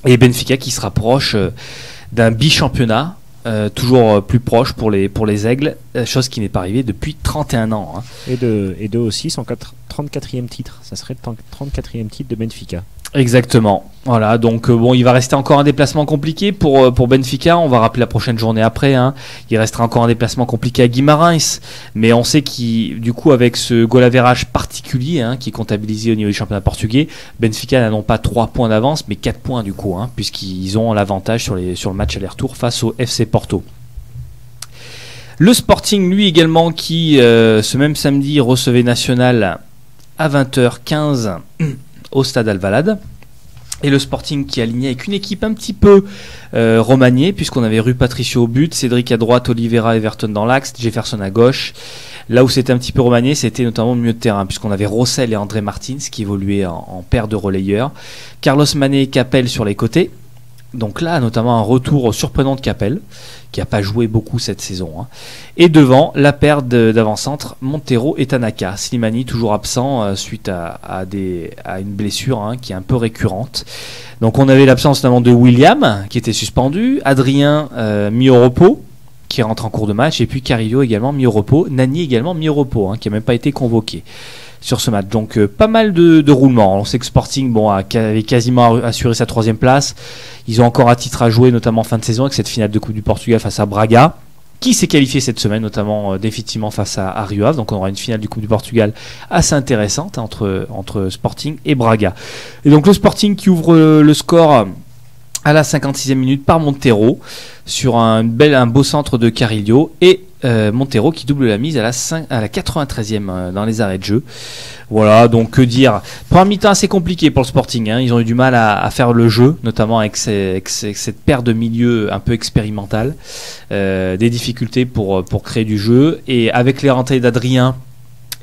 Et Benfica qui se rapproche d'un bichampionnat, toujours plus proche pour les Aigles, chose qui n'est pas arrivée depuis 31 ans. Hein. Et de aussi son 34e titre, ça serait le 34e titre de Benfica. Exactement. Voilà, donc bon, il va rester encore un déplacement compliqué pour Benfica. On va rappeler la prochaine journée après. Hein. Il restera encore un déplacement compliqué à Guimarães, mais on sait du coup avec ce goal average particulier hein, qui est comptabilisé au niveau du championnat portugais, Benfica n'a non pas 3 points d'avance, mais 4 points du coup, hein, puisqu'ils ont l'avantage sur le match aller-retour face au FC Porto. Le Sporting, lui également, qui ce même samedi recevait Nacional à 20h15 au stade Alvalade. Et le Sporting qui est aligné avec une équipe un petit peu remaniée, puisqu'on avait Rui Patricio au but, Cédric à droite, Oliveira, Everton dans l'axe, Jefferson à gauche. Là où c'était un petit peu remanié, c'était notamment au milieu de terrain, puisqu'on avait Rossell et André Martins qui évoluaient en paire de relayeurs. Carlos Mané et Capel sur les côtés. Donc là, notamment un retour surprenant de Capel, qui n'a pas joué beaucoup cette saison. Hein. Et devant, la paire d'avant-centre, Montero et Tanaka. Slimani toujours absent suite à une blessure hein, qui est un peu récurrente. Donc on avait l'absence notamment de William, qui était suspendu, Adrien mis au repos, qui rentre en cours de match, et puis Carillo également mis au repos, Nani également mis au repos, hein, qui n'a même pas été convoqué sur ce match. Donc pas mal de roulements. On sait que Sporting avait quasiment assuré sa 3e place. Ils ont encore un titre à jouer, notamment en fin de saison, avec cette finale de Coupe du Portugal face à Braga, qui s'est qualifié cette semaine, notamment définitivement face à Rio Ave. Donc on aura une finale du Coupe du Portugal assez intéressante hein, entre Sporting et Braga. Et donc le Sporting qui ouvre le score à la 56e minute par Montero sur un beau centre de Carillo, et Montero qui double la mise à la 93e dans les arrêts de jeu. Voilà, donc que dire, première mi-temps assez compliqué pour le Sporting, hein. Ils ont eu du mal à faire le jeu, notamment avec cette paire de milieux un peu expérimentale, des difficultés pour créer du jeu, et avec les rentrées d'Adrien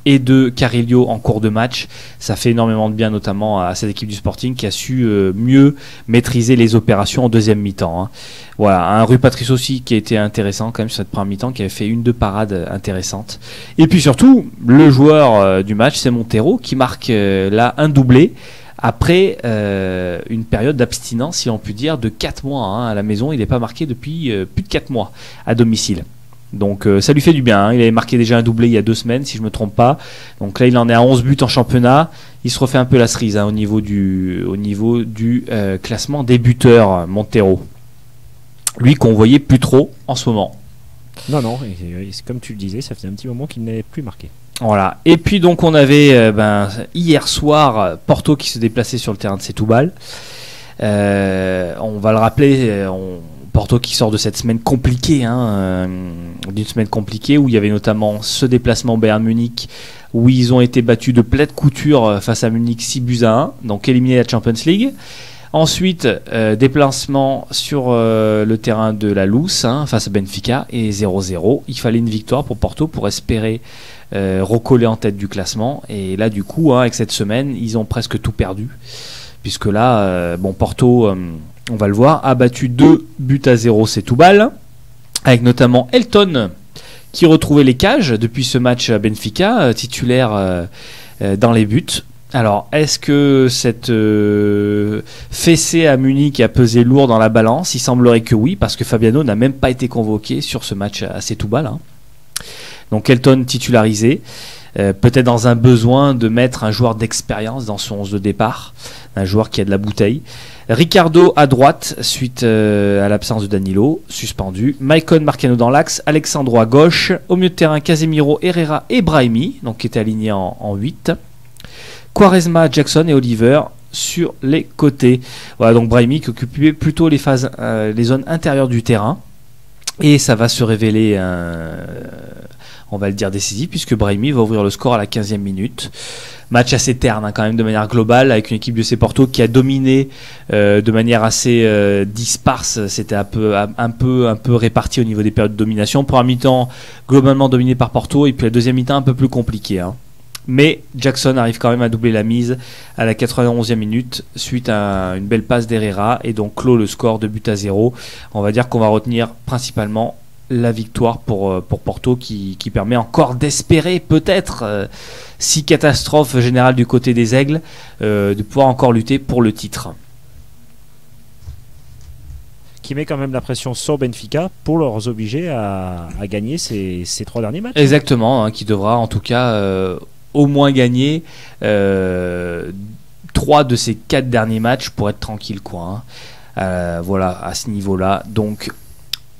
et de Carillo en cours de match, ça fait énormément de bien, notamment à cette équipe du Sporting qui a su mieux maîtriser les opérations en deuxième mi-temps. Hein. Voilà, un Rui Patricio aussi qui a été intéressant quand même sur cette première mi-temps, qui avait fait 1-2 parades intéressantes. Et puis surtout, le joueur du match, c'est Montero, qui marque là un doublé après une période d'abstinence, si on peut dire, de 4 mois. Hein. À la maison, il n'est pas marqué depuis plus de 4 mois à domicile. Donc ça lui fait du bien, hein. Il avait marqué déjà un doublé il y a 2 semaines si je me trompe pas. Donc là il en est à 11 buts en championnat. Il se refait un peu la cerise hein, au niveau du classement des buteurs, Montero. Lui qu'on voyait plus trop en ce moment. Non, et comme tu le disais, ça faisait un petit moment qu'il n'avait plus marqué. Voilà. Et puis donc on avait hier soir Porto qui se déplaçait sur le terrain de Setúbal. On va le rappeler, Porto qui sort de cette semaine compliquée, hein, d'une semaine compliquée où il y avait notamment ce déplacement au Bayern Munich où ils ont été battus de pleine couture face à Munich 6-1, donc éliminés de la Champions League. Ensuite, déplacement sur le terrain de la Luz hein, face à Benfica et 0-0. Il fallait une victoire pour Porto pour espérer recoller en tête du classement. Et là, du coup, hein, avec cette semaine, ils ont presque tout perdu. Puisque là, Porto, on va le voir, a battu 2-0 Setúbal, avec notamment Elton qui retrouvait les cages depuis ce match à Benfica, titulaire dans les buts. Alors, est-ce que cette fessée à Munich a pesé lourd dans la balance? Il semblerait que oui, parce que Fabiano n'a même pas été convoqué sur ce match à Setúbal. Hein. Donc Elton titularisé. Peut-être dans un besoin de mettre un joueur d'expérience dans son 11 de départ, un joueur qui a de la bouteille. Ricardo à droite suite à l'absence de Danilo, suspendu. Maicon Marcano dans l'axe, Alexandro à gauche. Au milieu de terrain, Casemiro, Herrera et Brahimi, donc qui étaient alignés en 8. Quaresma, Jackson et Oliver sur les côtés. Voilà, donc Brahimi qui occupait plutôt les zones intérieures du terrain. Et ça va se révéler, on va le dire, décisif, puisque Brahimi va ouvrir le score à la 15e minute. Match assez terne, quand même, de manière globale, avec une équipe de FC Porto qui a dominé de manière assez disparse. C'était un peu réparti au niveau des périodes de domination. Première mi-temps, globalement dominé par Porto, et puis la deuxième mi-temps, un peu plus compliquée. Mais Jackson arrive quand même à doubler la mise à la 91e minute suite à une belle passe d'Herrera et donc clôt le score de but à 0. On va dire qu'on va retenir principalement la victoire pour Porto qui permet encore d'espérer peut-être, si catastrophe générale du côté des Aigles, de pouvoir encore lutter pour le titre. Qui met quand même la pression sur Benfica pour leur obliger à gagner ces 3 derniers matchs. Exactement, qui devra en tout cas au moins gagner 3 de ces 4 derniers matchs pour être tranquille, quoi. Voilà, à ce niveau-là. Donc,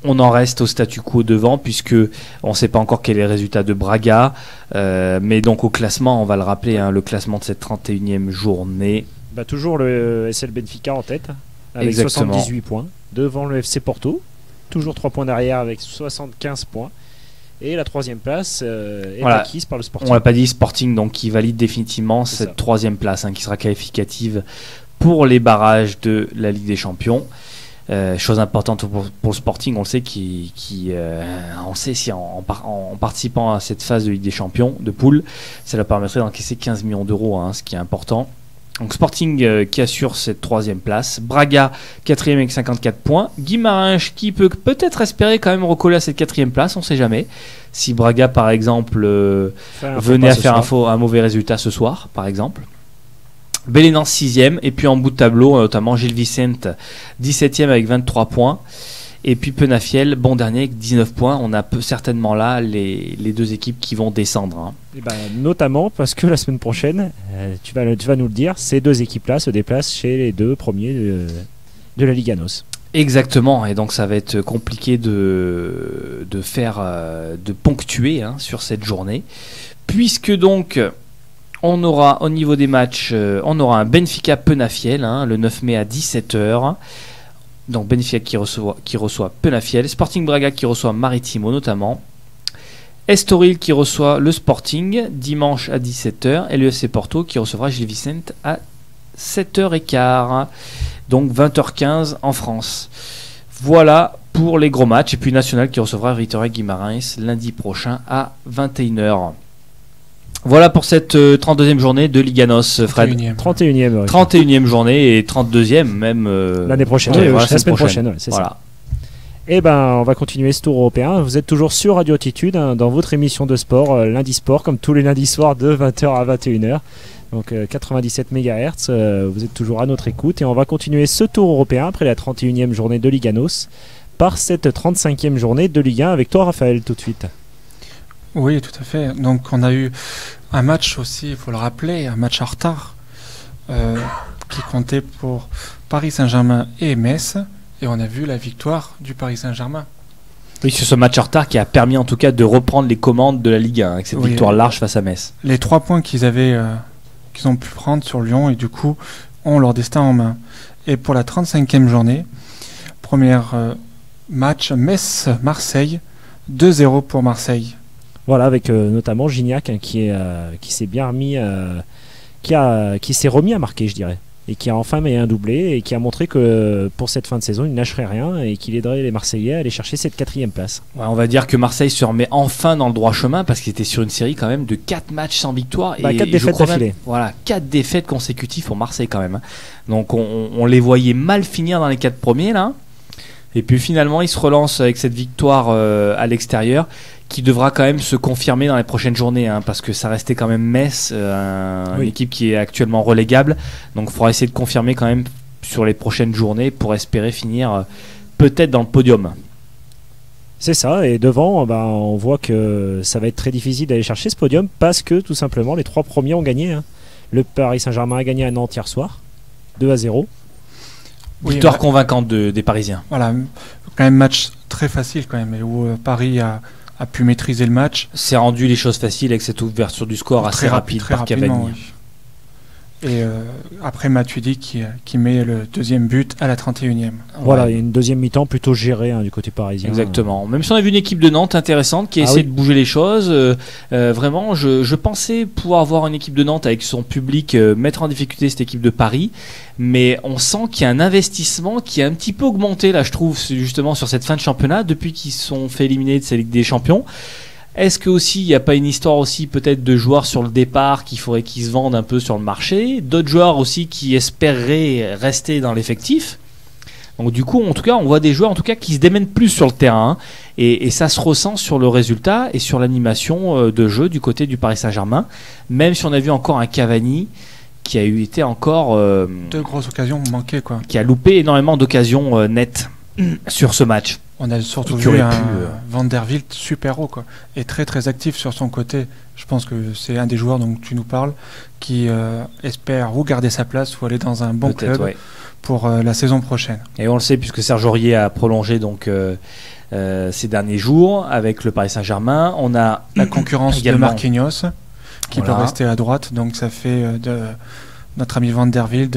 on en reste au statu quo devant, puisque on ne sait pas encore quel est le résultat de Braga. Mais donc, au classement, on va le rappeler, le classement de cette 31e journée. Toujours le SL Benfica en tête, avec Exactement. 78 points. Devant le FC Porto, toujours 3 points derrière avec 75 points. Et la 3e place est acquise par le Sporting. On l'a pas dit, Sporting donc, qui valide définitivement cette 3e place, qui sera qualificative pour les barrages de la Ligue des Champions. Chose importante pour le Sporting, on le sait, on sait si en participant à cette phase de Ligue des Champions de poule, ça leur permettrait d'encaisser 15 millions d'euros, ce qui est important. Donc Sporting qui assure cette 3e place, Braga 4e avec 54 points, Guimarães qui peut peut-être espérer quand même recoller à cette 4e place, on ne sait jamais. Si Braga par exemple venait à faire un mauvais résultat ce soir par exemple. Belenenses 6e, et puis en bout de tableau notamment Gil Vicente 17e avec 23 points. Et puis Penafiel, bon dernier avec 19 points. On a certainement là les 2 équipes qui vont descendre. Et notamment parce que la semaine prochaine, tu vas nous le dire, ces 2 équipes-là se déplacent chez les 2 premiers de la Liga NOS. Exactement, et donc ça va être compliqué de ponctuer sur cette journée. Puisque donc on aura au niveau des matchs, on aura un Benfica Penafiel le 9 mai à 17h. Donc Benfica qui reçoit Penafiel, Sporting Braga qui reçoit Maritimo notamment, Estoril qui reçoit le Sporting dimanche à 17h et le FC Porto qui recevra Gil Vicente à 7h15, donc 20h15 en France. Voilà pour les gros matchs, et puis National qui recevra Vitória Guimarães lundi prochain à 21h. Voilà pour cette 32e journée de Liga NOS, Fred. 31e. 31e journée et 32e même. L'année prochaine, la semaine prochaine. C'est ça. Et on va continuer ce tour européen. Vous êtes toujours sur Radio Attitude, dans votre émission de sport, Lundi Sport, comme tous les lundis soirs de 20h à 21h. Donc 97 MHz, vous êtes toujours à notre écoute. Et on va continuer ce tour européen après la 31e journée de Liga NOS par cette 35e journée de Ligue 1 avec toi, Raphaël, tout de suite. Oui, tout à fait. Donc on a eu un match aussi, il faut le rappeler, un match en retard qui comptait pour Paris Saint-Germain et Metz, et on a vu la victoire du Paris Saint-Germain. Oui, c'est ce match en retard qui a permis en tout cas de reprendre les commandes de la Ligue 1 avec cette victoire large face à Metz. Les 3 points qu'ils ont pu prendre sur Lyon et du coup ont leur destin en main. Et pour la 35e journée, premier match Metz-Marseille, 2-0 pour Marseille. Voilà, avec notamment Gignac qui s'est bien remis, qui s'est remis à marquer, je dirais, et qui a enfin mis un doublé et qui a montré que pour cette fin de saison, il ne lâcherait rien et qu'il aiderait les Marseillais à aller chercher cette 4e place. Ouais, on va dire que Marseille se remet enfin dans le droit chemin parce qu'il était sur une série quand même de 4 matchs sans victoire. 4 défaites d'affilée. Voilà, 4 défaites consécutives pour Marseille quand même. Donc on les voyait mal finir dans les 4 premiers là. Et puis finalement, ils se relancent avec cette victoire à l'extérieur, qui devra quand même se confirmer dans les prochaines journées, parce que ça restait quand même Metz, une équipe qui est actuellement relégable. Donc il faudra essayer de confirmer quand même sur les prochaines journées pour espérer finir peut-être dans le podium. C'est ça, et devant, on voit que ça va être très difficile d'aller chercher ce podium parce que tout simplement les 3 premiers ont gagné. Le Paris Saint-Germain a gagné à Nantes hier soir, 2-0. Victoire convaincante des Parisiens. Voilà, quand même match très facile quand même, où Paris a pu maîtriser le match. C'est rendu les choses faciles avec cette ouverture du score assez rapide par Cavani. Oui. Et après Matuidi qui met le deuxième but à la 31e. Voilà, une deuxième mi-temps plutôt gérée du côté parisien. Exactement. Même si on a vu une équipe de Nantes intéressante qui a essayé de bouger les choses. Vraiment, je pensais pouvoir voir une équipe de Nantes avec son public mettre en difficulté cette équipe de Paris. Mais on sent qu'il y a un investissement qui a un petit peu augmenté, là, je trouve, justement, sur cette fin de championnat, depuis qu'ils se sont fait éliminer de cette Ligue des Champions. Est-ce que aussi il n'y a pas une histoire aussi peut-être de joueurs sur le départ qu'il faudrait qu'ils se vendent un peu sur le marché, d'autres joueurs aussi qui espéreraient rester dans l'effectif. Donc du coup, en tout cas, on voit des joueurs en tout cas qui se démènent plus sur le terrain, hein, et ça se ressent sur le résultat et sur l'animation de jeu du côté du Paris Saint-Germain. Même si on a vu encore un Cavani qui a été encore deux grosses occasions manquées, quoi. Qui a loupé énormément d'occasions nettes sur ce match. On a surtout vu un Van der Wiel super haut, quoi, et très très actif sur son côté. Je pense que c'est un des joueurs dont tu nous parles qui espère ou garder sa place ou aller dans un bon club pour la saison prochaine. Et on le sait puisque Serge Aurier a prolongé donc ces derniers jours avec le Paris Saint-Germain. On a la concurrence de Marquinhos qui peut rester à droite, donc ça fait de notre ami Van der Wiel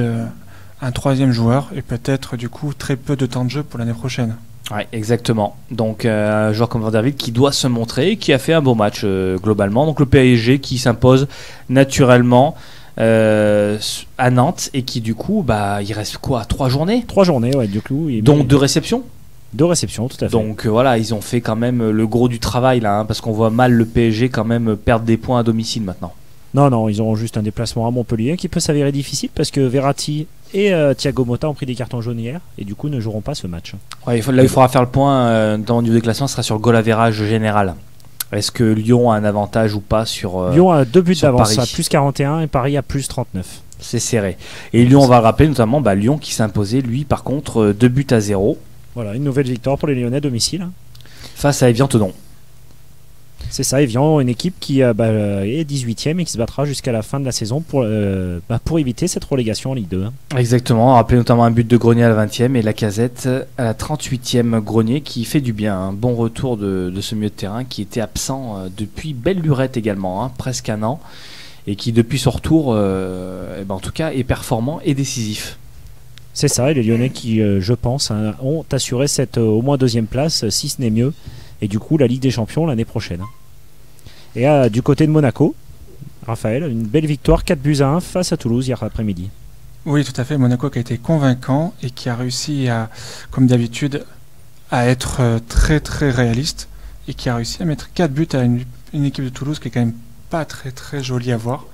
un troisième joueur et peut-être du coup très peu de temps de jeu pour l'année prochaine. Ouais, exactement. Donc un joueur comme Van der Wiel qui doit se montrer, qui a fait un beau match globalement. Donc le PSG qui s'impose naturellement à Nantes et qui du coup, il reste quoi, 3 journées ? 3 journées, ouais, du coup. Donc 2 réceptions ? 2 réceptions, tout à fait. Donc voilà, ils ont fait quand même le gros du travail là, hein, parce qu'on voit mal le PSG quand même perdre des points à domicile maintenant. Non, ils auront juste un déplacement à Montpellier qui peut s'avérer difficile parce que Verratti et Thiago Motta ont pris des cartons jaunes hier et du coup ne joueront pas ce match. Ouais, il faudra faire le point dans le déclassement, ce sera sur le goal average général. Est-ce que Lyon a un avantage ou pas sur Lyon a 2 buts d'avance, Paris. à plus 41 et Paris à plus 39. C'est serré. Et Lyon, on va le rappeler notamment, Lyon qui s'imposait lui par contre 2 buts à 0. Voilà, une nouvelle victoire pour les Lyonnais à domicile. Face à Evian-Thonon. C'est ça, Evian, une équipe qui est 18ème et qui se battra jusqu'à la fin de la saison pour éviter cette relégation en Ligue 2. Exactement, on rappelait notamment un but de Grenier à la 20e et Lacazette à la 38e. Grenier qui fait du bien, un bon retour de ce milieu de terrain qui était absent depuis belle lurette également, hein, presque un an, et qui depuis son retour en tout cas est performant et décisif. C'est ça, et les Lyonnais qui, je pense, ont assuré cette au moins 2e place, si ce n'est mieux, et du coup la Ligue des Champions l'année prochaine. Et du côté de Monaco, Raphaël, une belle victoire 4-1 face à Toulouse hier après-midi. Oui, tout à fait. Monaco qui a été convaincant et qui a réussi à, comme d'habitude, à être très très réaliste et qui a réussi à mettre 4 buts à une équipe de Toulouse qui est quand même pas très très jolie à voir.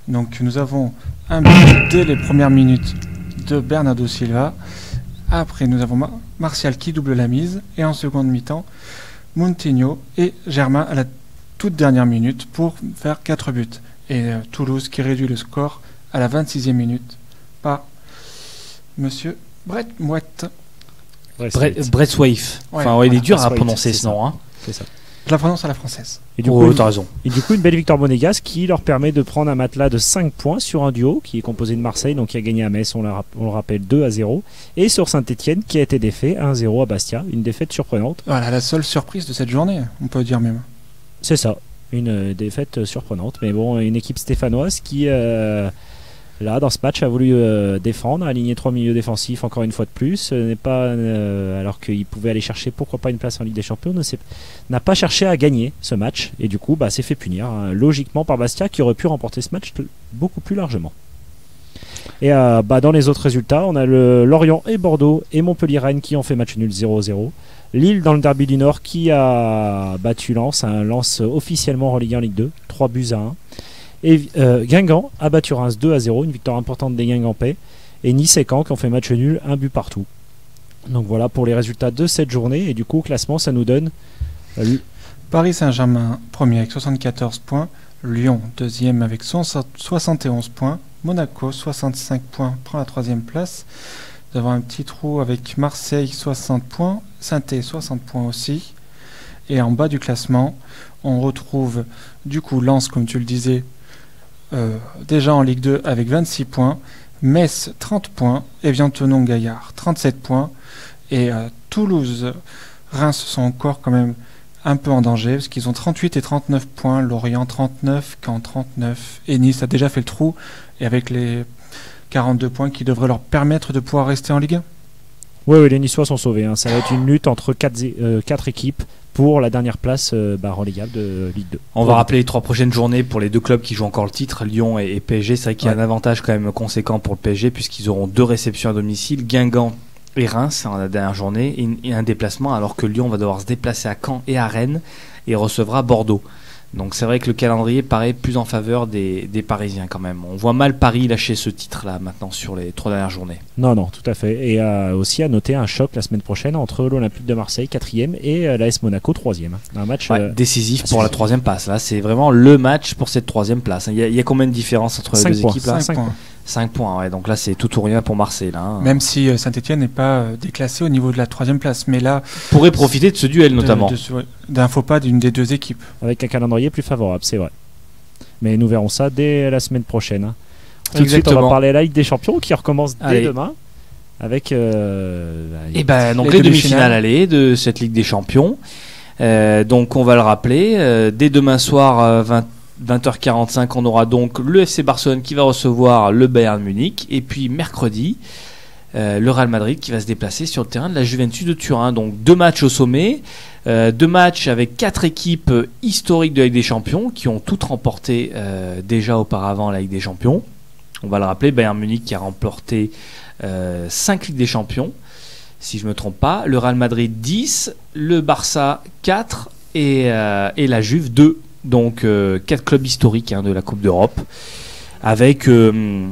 Donc nous avons un but dès les premières minutes de Bernardo Silva. Après nous avons Martial qui double la mise et en seconde mi-temps Moutinho et Germain à la toute dernière minute pour faire 4 buts. Et Toulouse qui réduit le score à la 26e minute par Monsieur Brett Mouette. Brett Swaif. Il est dur à prononcer ce nom. Hein. C'est ça. Je la prononce à la française. Et du coup, t'as raison. Et du coup, une belle victoire monégasque qui leur permet de prendre un matelas de 5 points sur un duo qui est composé de Marseille, donc qui a gagné à Metz, on le rappelle, 2-0, et sur Saint-Etienne qui a été défait 1-0 à Bastia, une défaite surprenante. Voilà, la seule surprise de cette journée, on peut dire même. C'est ça, une défaite surprenante, mais bon, une équipe stéphanoise qui, là, dans ce match, a voulu défendre, aligner 3 milieux défensifs encore une fois de plus, n'est pas, alors qu'il pouvait aller chercher pourquoi pas une place en Ligue des Champions, n'a pas cherché à gagner ce match, et du coup s'est fait punir logiquement par Bastia qui aurait pu remporter ce match beaucoup plus largement. Et dans les autres résultats, on a le Lorient et Bordeaux et Montpellier-Rennes qui ont fait match nul 0-0. Lille dans le derby du Nord qui a battu Lens, Lens officiellement relégué en Ligue 2, 3-1. Et Guingamp a battu Reims 2-0, une victoire importante des Guingampais. Et Nice et Caen qui ont fait match nul, 1 but partout. Donc voilà pour les résultats de cette journée. Et du coup, au classement, ça nous donne Paris Saint-Germain premier avec 74 points, Lyon deuxième avec 71 points, Monaco 65 points prend la 3e place. Nous avons un petit trou avec Marseille 60 points, Saint-Étienne 60 points aussi. Et en bas du classement, on retrouve du coup Lens, comme tu le disais, déjà en Ligue 2 avec 26 points, Metz 30 points, Evian-Thonon-Gaillard 37 points, et Toulouse, Reims sont encore quand même un peu en danger parce qu'ils ont 38 et 39 points, Lorient 39, Caen 39 et Nice a déjà fait le trou et avec les 42 points qui devraient leur permettre de pouvoir rester en Ligue 1. Oui, les Niçois sont sauvés. Hein. Ça va être une lutte entre 4 équipes pour la dernière place relégable de Ligue 2. On va rappeler les 3 prochaines journées pour les 2 clubs qui jouent encore le titre, Lyon et PSG. C'est vrai qu'il y a un avantage quand même conséquent pour le PSG puisqu'ils auront 2 réceptions à domicile, Guingamp et Reims en la dernière journée, et un déplacement, alors que Lyon va devoir se déplacer à Caen et à Rennes et recevra Bordeaux. Donc c'est vrai que le calendrier paraît plus en faveur des Parisiens quand même. On voit mal Paris lâcher ce titre-là maintenant sur les 3 dernières journées. Non, tout à fait. Et aussi à noter un choc la semaine prochaine entre l'Olympique de Marseille, 4e, et l'AS Monaco, 3e. Un match décisif pour la 3e place. Là, c'est vraiment le match pour cette 3e place. Il y a combien de différence entre les 2 équipes là? 5 points. 5 points, ouais. Donc là, c'est tout ou rien pour Marseille. Là, hein. Même si Saint-Etienne n'est pas déclassé au niveau de la 3e place. Mais là, pourrait profiter de ce duel notamment. D'un faux pas d'une des 2 équipes. Avec un calendrier plus favorable, c'est vrai. Mais nous verrons ça dès la semaine prochaine. Hein. Tout de suite, on va parler de la Ligue des Champions qui recommence dès demain. Avec donc les demi-finales aller de cette Ligue des Champions. Donc on va le rappeler, dès demain soir 20h45, on aura donc le FC Barcelone qui va recevoir le Bayern Munich, et puis mercredi le Real Madrid qui va se déplacer sur le terrain de la Juventus de Turin. Donc 2 matchs au sommet, 2 matchs avec 4 équipes historiques de la Ligue des Champions qui ont toutes remporté déjà auparavant la Ligue des Champions. On va le rappeler, Bayern Munich qui a remporté 5 Ligues des Champions, si je ne me trompe pas, le Real Madrid 10, le Barça 4 et la Juve 2. Donc 4 clubs historiques de la Coupe d'Europe. Avec, on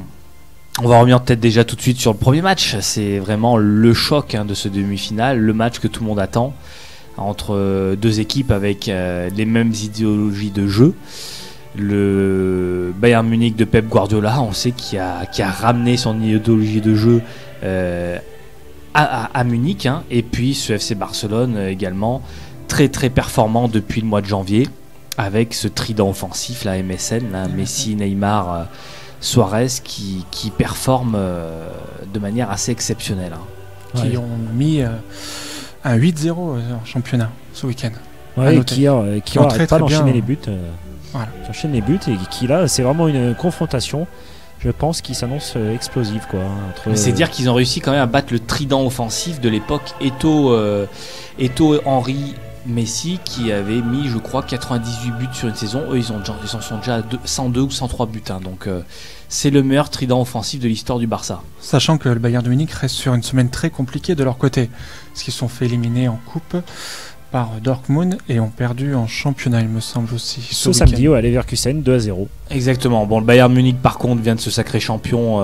va revenir peut-être déjà tout de suite sur le premier match. C'est vraiment le choc de ce demi-finale, le match que tout le monde attend entre 2 équipes avec les mêmes idéologies de jeu. Le Bayern Munich de Pep Guardiola, on sait qui a ramené son idéologie de jeu à Munich, et puis ce FC Barcelone également très très performant depuis le mois de janvier, avec ce trident offensif, la MSN, là, Messi, Neymar, Suarez, qui performent de manière assez exceptionnelle. Qui ont mis un 8-0 en championnat ce week-end. Ouais, qui n'arrête pas d'enchaîner les buts. Voilà. Qui enchaîne les buts et qui là, c'est vraiment une confrontation, je pense, qui s'annonce explosive, quoi. Mais c'est dire qu'ils ont réussi quand même à battre le trident offensif de l'époque Eto'o, Henry, Messi, qui avait mis, je crois, 98 buts sur une saison. Eux, ils en sont déjà à 102 ou 103 buts. Donc, c'est le meilleur trident offensif de l'histoire du Barça. Sachant que le Bayern de Munich reste sur une semaine très compliquée de leur côté, parce qu'ils se sont fait éliminer en coupe par Dortmund et ont perdu en championnat, il me semble aussi. Ce samedi, à Leverkusen, 2-0. Exactement. Bon, le Bayern Munich, par contre, vient de se sacrer champion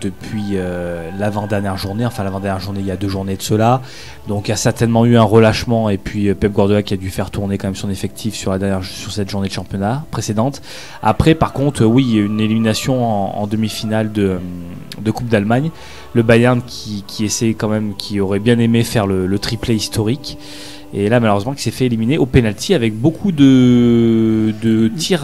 depuis l'avant-dernière journée. Enfin, l'avant-dernière journée, il y a 2 journées de cela. Donc, il y a certainement eu un relâchement. Et puis, Pep Guardiola qui a dû faire tourner quand même son effectif sur cette journée de championnat précédente. Après, par contre, oui, il y a eu une élimination en demi-finale de Coupe d'Allemagne. Le Bayern qui essaie quand même, qui aurait bien aimé faire le triplé historique. Et là, malheureusement, qui s'est fait éliminer au penalty avec beaucoup de tirs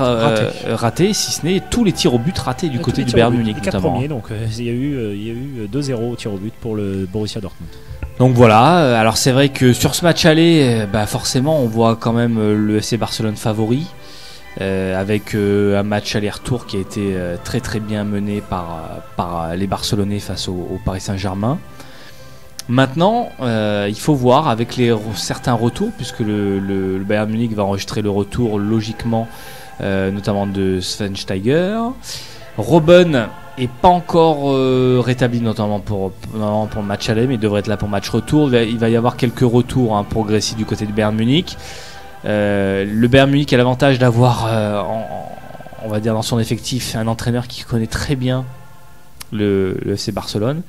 ratés, si ce n'est tous les tirs au but ratés du côté du Bayern Munich. Les 4 premiers, donc il y a eu 2-0 au tir au but pour le Borussia Dortmund. Donc voilà, alors c'est vrai que sur ce match aller, forcément, on voit quand même le FC Barcelone favori, avec un match aller-retour qui a été très très bien mené par les Barcelonais face au Paris Saint-Germain. Maintenant, il faut voir avec certains retours, puisque le Bayern Munich va enregistrer le retour logiquement, notamment de Schweinsteiger. Robben est pas encore rétabli, notamment pour le match aller, mais il devrait être là pour le match retour. Il va y avoir quelques retours progressifs du côté du Bayern Munich. Le Bayern Munich a l'avantage d'avoir, on va dire, dans son effectif un entraîneur qui connaît très bien le FC Barcelone.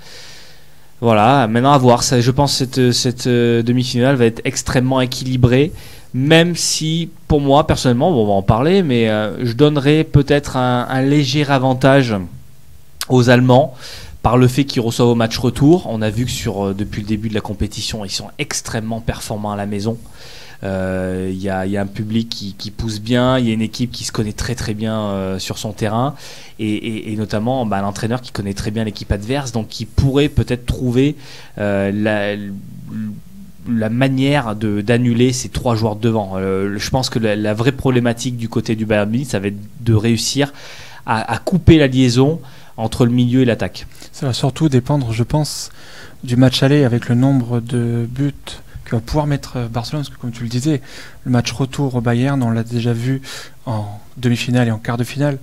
Voilà, maintenant à voir. Je pense que cette demi-finale va être extrêmement équilibrée, même si, pour moi, personnellement, on va en parler, mais je donnerais peut-être un léger avantage aux Allemands par le fait qu'ils reçoivent au match retour. On a vu que depuis le début de la compétition, ils sont extrêmement performants à la maison. Il y a un public qui pousse bien, il y a une équipe qui se connaît très très bien sur son terrain, et notamment l'entraîneur qui connaît très bien l'équipe adverse, donc qui pourrait peut-être trouver la manière d'annuler ces 3 joueurs devant. Je pense que la vraie problématique du côté du Bayern Munich, ça va être de réussir à couper la liaison entre le milieu et l'attaque. Ça va surtout dépendre, je pense, du match aller avec le nombre de buts que va pouvoir mettre Barcelone, parce que comme tu le disais, le match retour au Bayern, on l'a déjà vu en demi-finale et en quart de finale,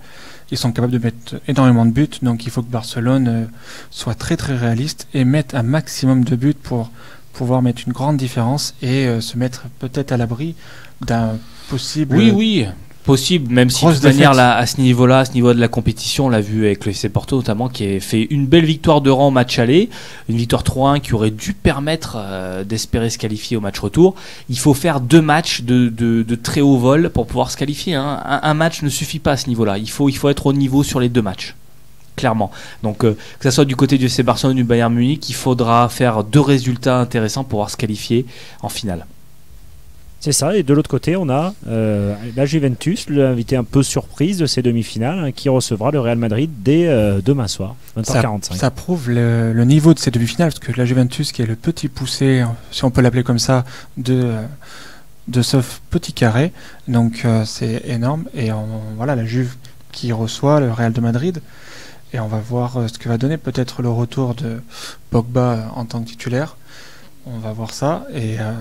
ils sont capables de mettre énormément de buts, donc il faut que Barcelone soit très très réaliste et mette un maximum de buts pour pouvoir mettre une grande différence et se mettre peut-être à l'abri d'un possible... Oui, possible, même si de toute manière là, à ce niveau de la compétition, on l'a vu avec le FC Porto notamment, qui a fait une belle victoire de rang au match aller, une victoire 3-1 qui aurait dû permettre d'espérer se qualifier au match retour. Il faut faire 2 matchs de très haut vol pour pouvoir se qualifier, hein. Un match ne suffit pas à ce niveau-là, il faut être au niveau sur les 2 matchs, clairement. Donc que ça soit du côté du FC Barcelone ou du Bayern Munich, il faudra faire 2 résultats intéressants pour pouvoir se qualifier en finale. C'est ça, et de l'autre côté, on a la Juventus, l'invité un peu surprise de ces demi-finales, hein, qui recevra le Real Madrid dès demain soir, 20h45. Ça prouve le niveau de ces demi-finales, parce que la Juventus, qui est le petit poussé, si on peut l'appeler comme ça, de ce petit carré, donc c'est énorme. Et voilà, la Juve qui reçoit le Real de Madrid, et on va voir ce que va donner peut-être le retour de Pogba en tant que titulaire. On va voir ça.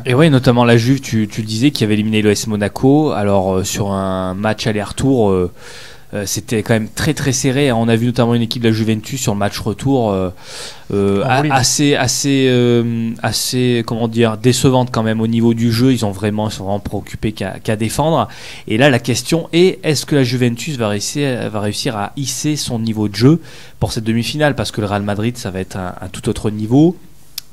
Et ouais, notamment la Juve, tu le disais, qui avait éliminé l'AS Monaco. Alors, sur un match aller-retour, c'était quand même très très serré. On a vu notamment une équipe de la Juventus sur le match retour assez comment dire, décevante quand même au niveau du jeu. Ils sont vraiment préoccupés qu'à défendre. Et là, la question est, est-ce que la Juventus va réussir à hisser son niveau de jeu pour cette demi-finale? Parce que le Real Madrid, ça va être un tout autre niveau.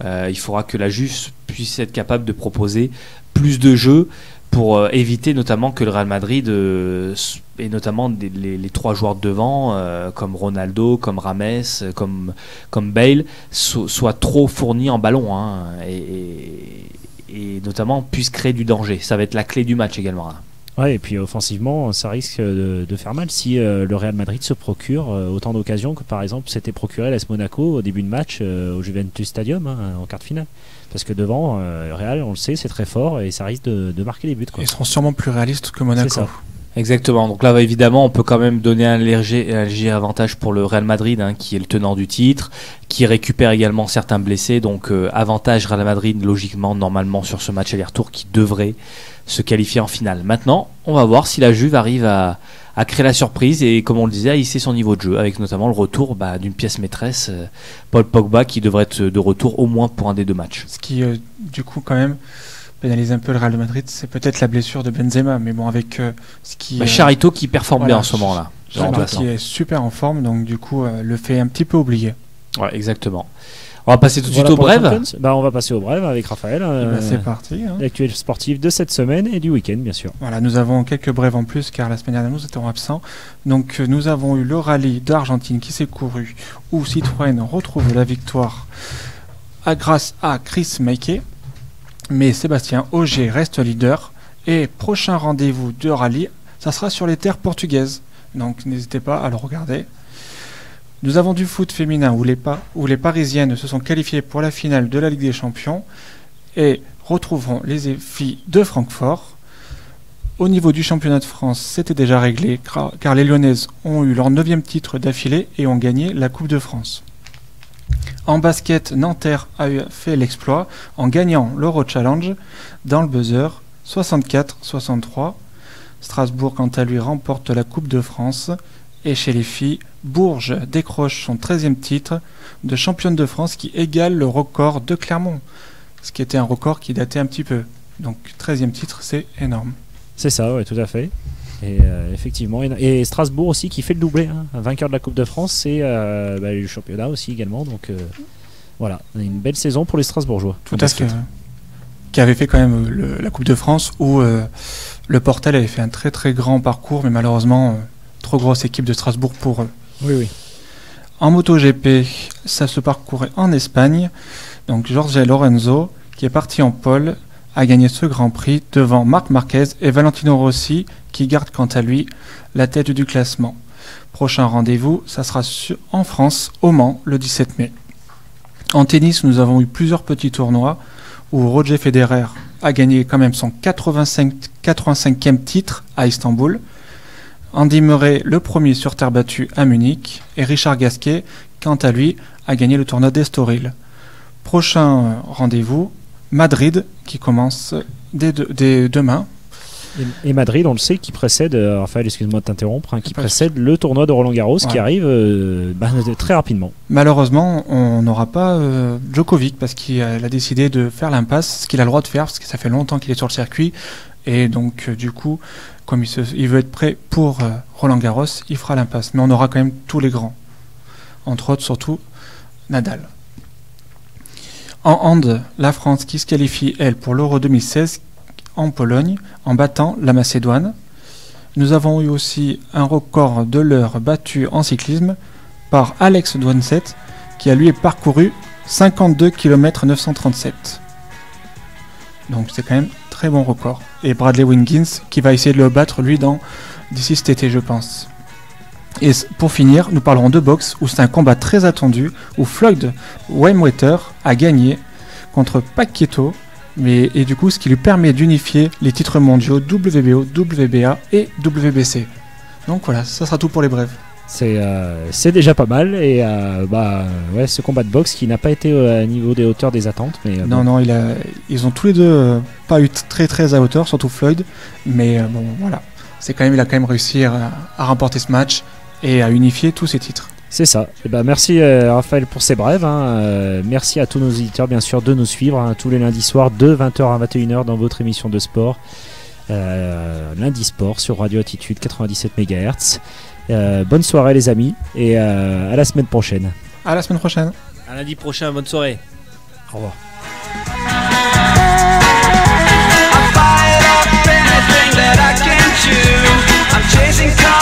Il faudra que la Juve puisse être capable de proposer plus de jeux pour éviter notamment que le Real Madrid et notamment les 3 joueurs de devant comme Ronaldo, comme Rames, comme Bale soient trop fournis en ballon, hein, et notamment puissent créer du danger. Ça va être la clé du match également, hein. Ouais, et puis offensivement, ça risque de faire mal si le Real Madrid se procure autant d'occasions que par exemple s'était procuré l'AS Monaco au début de match au Juventus Stadium, hein, en quart de finale. Parce que devant, le Real, on le sait, c'est très fort et ça risque de marquer les buts, quoi. Ils seront sûrement plus réalistes que Monaco. C'est ça. Exactement, donc là évidemment on peut quand même donner un léger avantage pour le Real Madrid, hein, qui est le tenant du titre, qui récupère également certains blessés, donc avantage Real Madrid logiquement, normalement sur ce match aller-retour qui devrait se qualifier en finale. Maintenant on va voir si la Juve arrive à créer la surprise et, comme on le disait, à hisser son niveau de jeu, avec notamment le retour d'une pièce maîtresse, Paul Pogba, qui devrait être de retour au moins pour un des 2 matchs. Ce qui du coup quand même pénalise un peu le Real de Madrid, c'est peut-être la blessure de Benzema, mais bon, avec ce qui... Charito qui performe bien en ce moment-là. Charito qui est super en forme, donc du coup le fait un petit peu oublier. Ouais, exactement. On va passer tout de suite au brève. On va passer au brève avec Raphaël. C'est parti. Hein. L'actuel sportif de cette semaine et du week-end, bien sûr. Voilà, nous avons quelques brèves en plus, car la semaine dernière nous étions absents. Donc nous avons eu le rallye d'Argentine qui s'est couru, où Citroën retrouve la victoire grâce à Chris Meike. Mais Sébastien Ogier reste leader, et prochain rendez-vous de rallye, ça sera sur les terres portugaises. Donc n'hésitez pas à le regarder. Nous avons du foot féminin où les Parisiennes se sont qualifiées pour la finale de la Ligue des Champions et retrouveront les filles de Francfort. Au niveau du championnat de France, c'était déjà réglé car les Lyonnaises ont eu leur 9e titre d'affilée et ont gagné la Coupe de France. En basket, Nanterre a fait l'exploit en gagnant l'Euro Challenge dans le buzzer 64-63. Strasbourg, quant à lui, remporte la Coupe de France. Et chez les filles, Bourges décroche son 13e titre de championne de France qui égale le record de Clermont. Ce qui était un record qui datait un petit peu. Donc 13e titre, c'est énorme. C'est ça, oui, tout à fait. Et effectivement, et Strasbourg aussi qui fait le doublé, hein, vainqueur de la Coupe de France et le championnat aussi également. Donc voilà, une belle saison pour les Strasbourgeois. Tout à fait. Qui avait fait quand même la Coupe de France où le Portel avait fait un très très grand parcours, mais malheureusement trop grosse équipe de Strasbourg pour eux. Oui. En MotoGP, ça se parcourait en Espagne. Donc Jorge Lorenzo, qui est parti en pole, a gagné ce Grand Prix devant Marc Marquez et Valentino Rossi, qui garde quant à lui la tête du classement. Prochain rendez-vous, ça sera en France, au Mans, le 17 mai. En tennis, nous avons eu plusieurs petits tournois où Roger Federer a gagné quand même son 85e titre à Istanbul. Andy Murray, le premier sur terre battue à Munich, et Richard Gasquet, quant à lui, a gagné le tournoi d'Estoril. Prochain rendez-vous, Madrid, qui commence dès demain. Et Madrid, on le sait, qui précède, Raphaël, excuse-moi de t'interrompre, qui précède le tournoi de Roland-Garros, qui arrive très rapidement. Malheureusement, on n'aura pas Djokovic, parce qu'il a décidé de faire l'impasse, ce qu'il a le droit de faire, parce que ça fait longtemps qu'il est sur le circuit, et donc du coup, comme il veut être prêt pour Roland-Garros, il fera l'impasse. Mais on aura quand même tous les grands, entre autres surtout Nadal. En hand, la France qui se qualifie, elle, pour l'Euro 2016 en Pologne, en battant la Macédoine. Nous avons eu aussi un record de l'heure battu en cyclisme par Alex Douancet, qui a lui parcouru 52 km 937. Donc c'est quand même très bon record. Et Bradley Wiggins qui va essayer de le battre lui d'ici cet été, je pense. Et pour finir, nous parlerons de boxe, où c'est un combat très attendu, où Floyd Mayweather a gagné contre Pacquiao, et du coup ce qui lui permet d'unifier les titres mondiaux WBO, WBA et WBC. Donc voilà, ça sera tout pour les brèves. C'est déjà pas mal, et ce combat de boxe qui n'a pas été à niveau des hauteurs des attentes. Mais, non, ils ont tous les deux pas eu très très à hauteur, surtout Floyd, mais bon voilà, il a quand même réussi à remporter ce match et à unifier tous ses titres. C'est ça. Et merci Raphaël pour ces brèves. Merci à tous nos auditeurs bien sûr de nous suivre tous les lundis soirs de 20h à 21h dans votre émission de sport. Lundi Sport sur Radio Attitude 97 MHz. Bonne soirée les amis et à la semaine prochaine. À la semaine prochaine. À lundi prochain, bonne soirée. Au revoir. I'm chasing cars.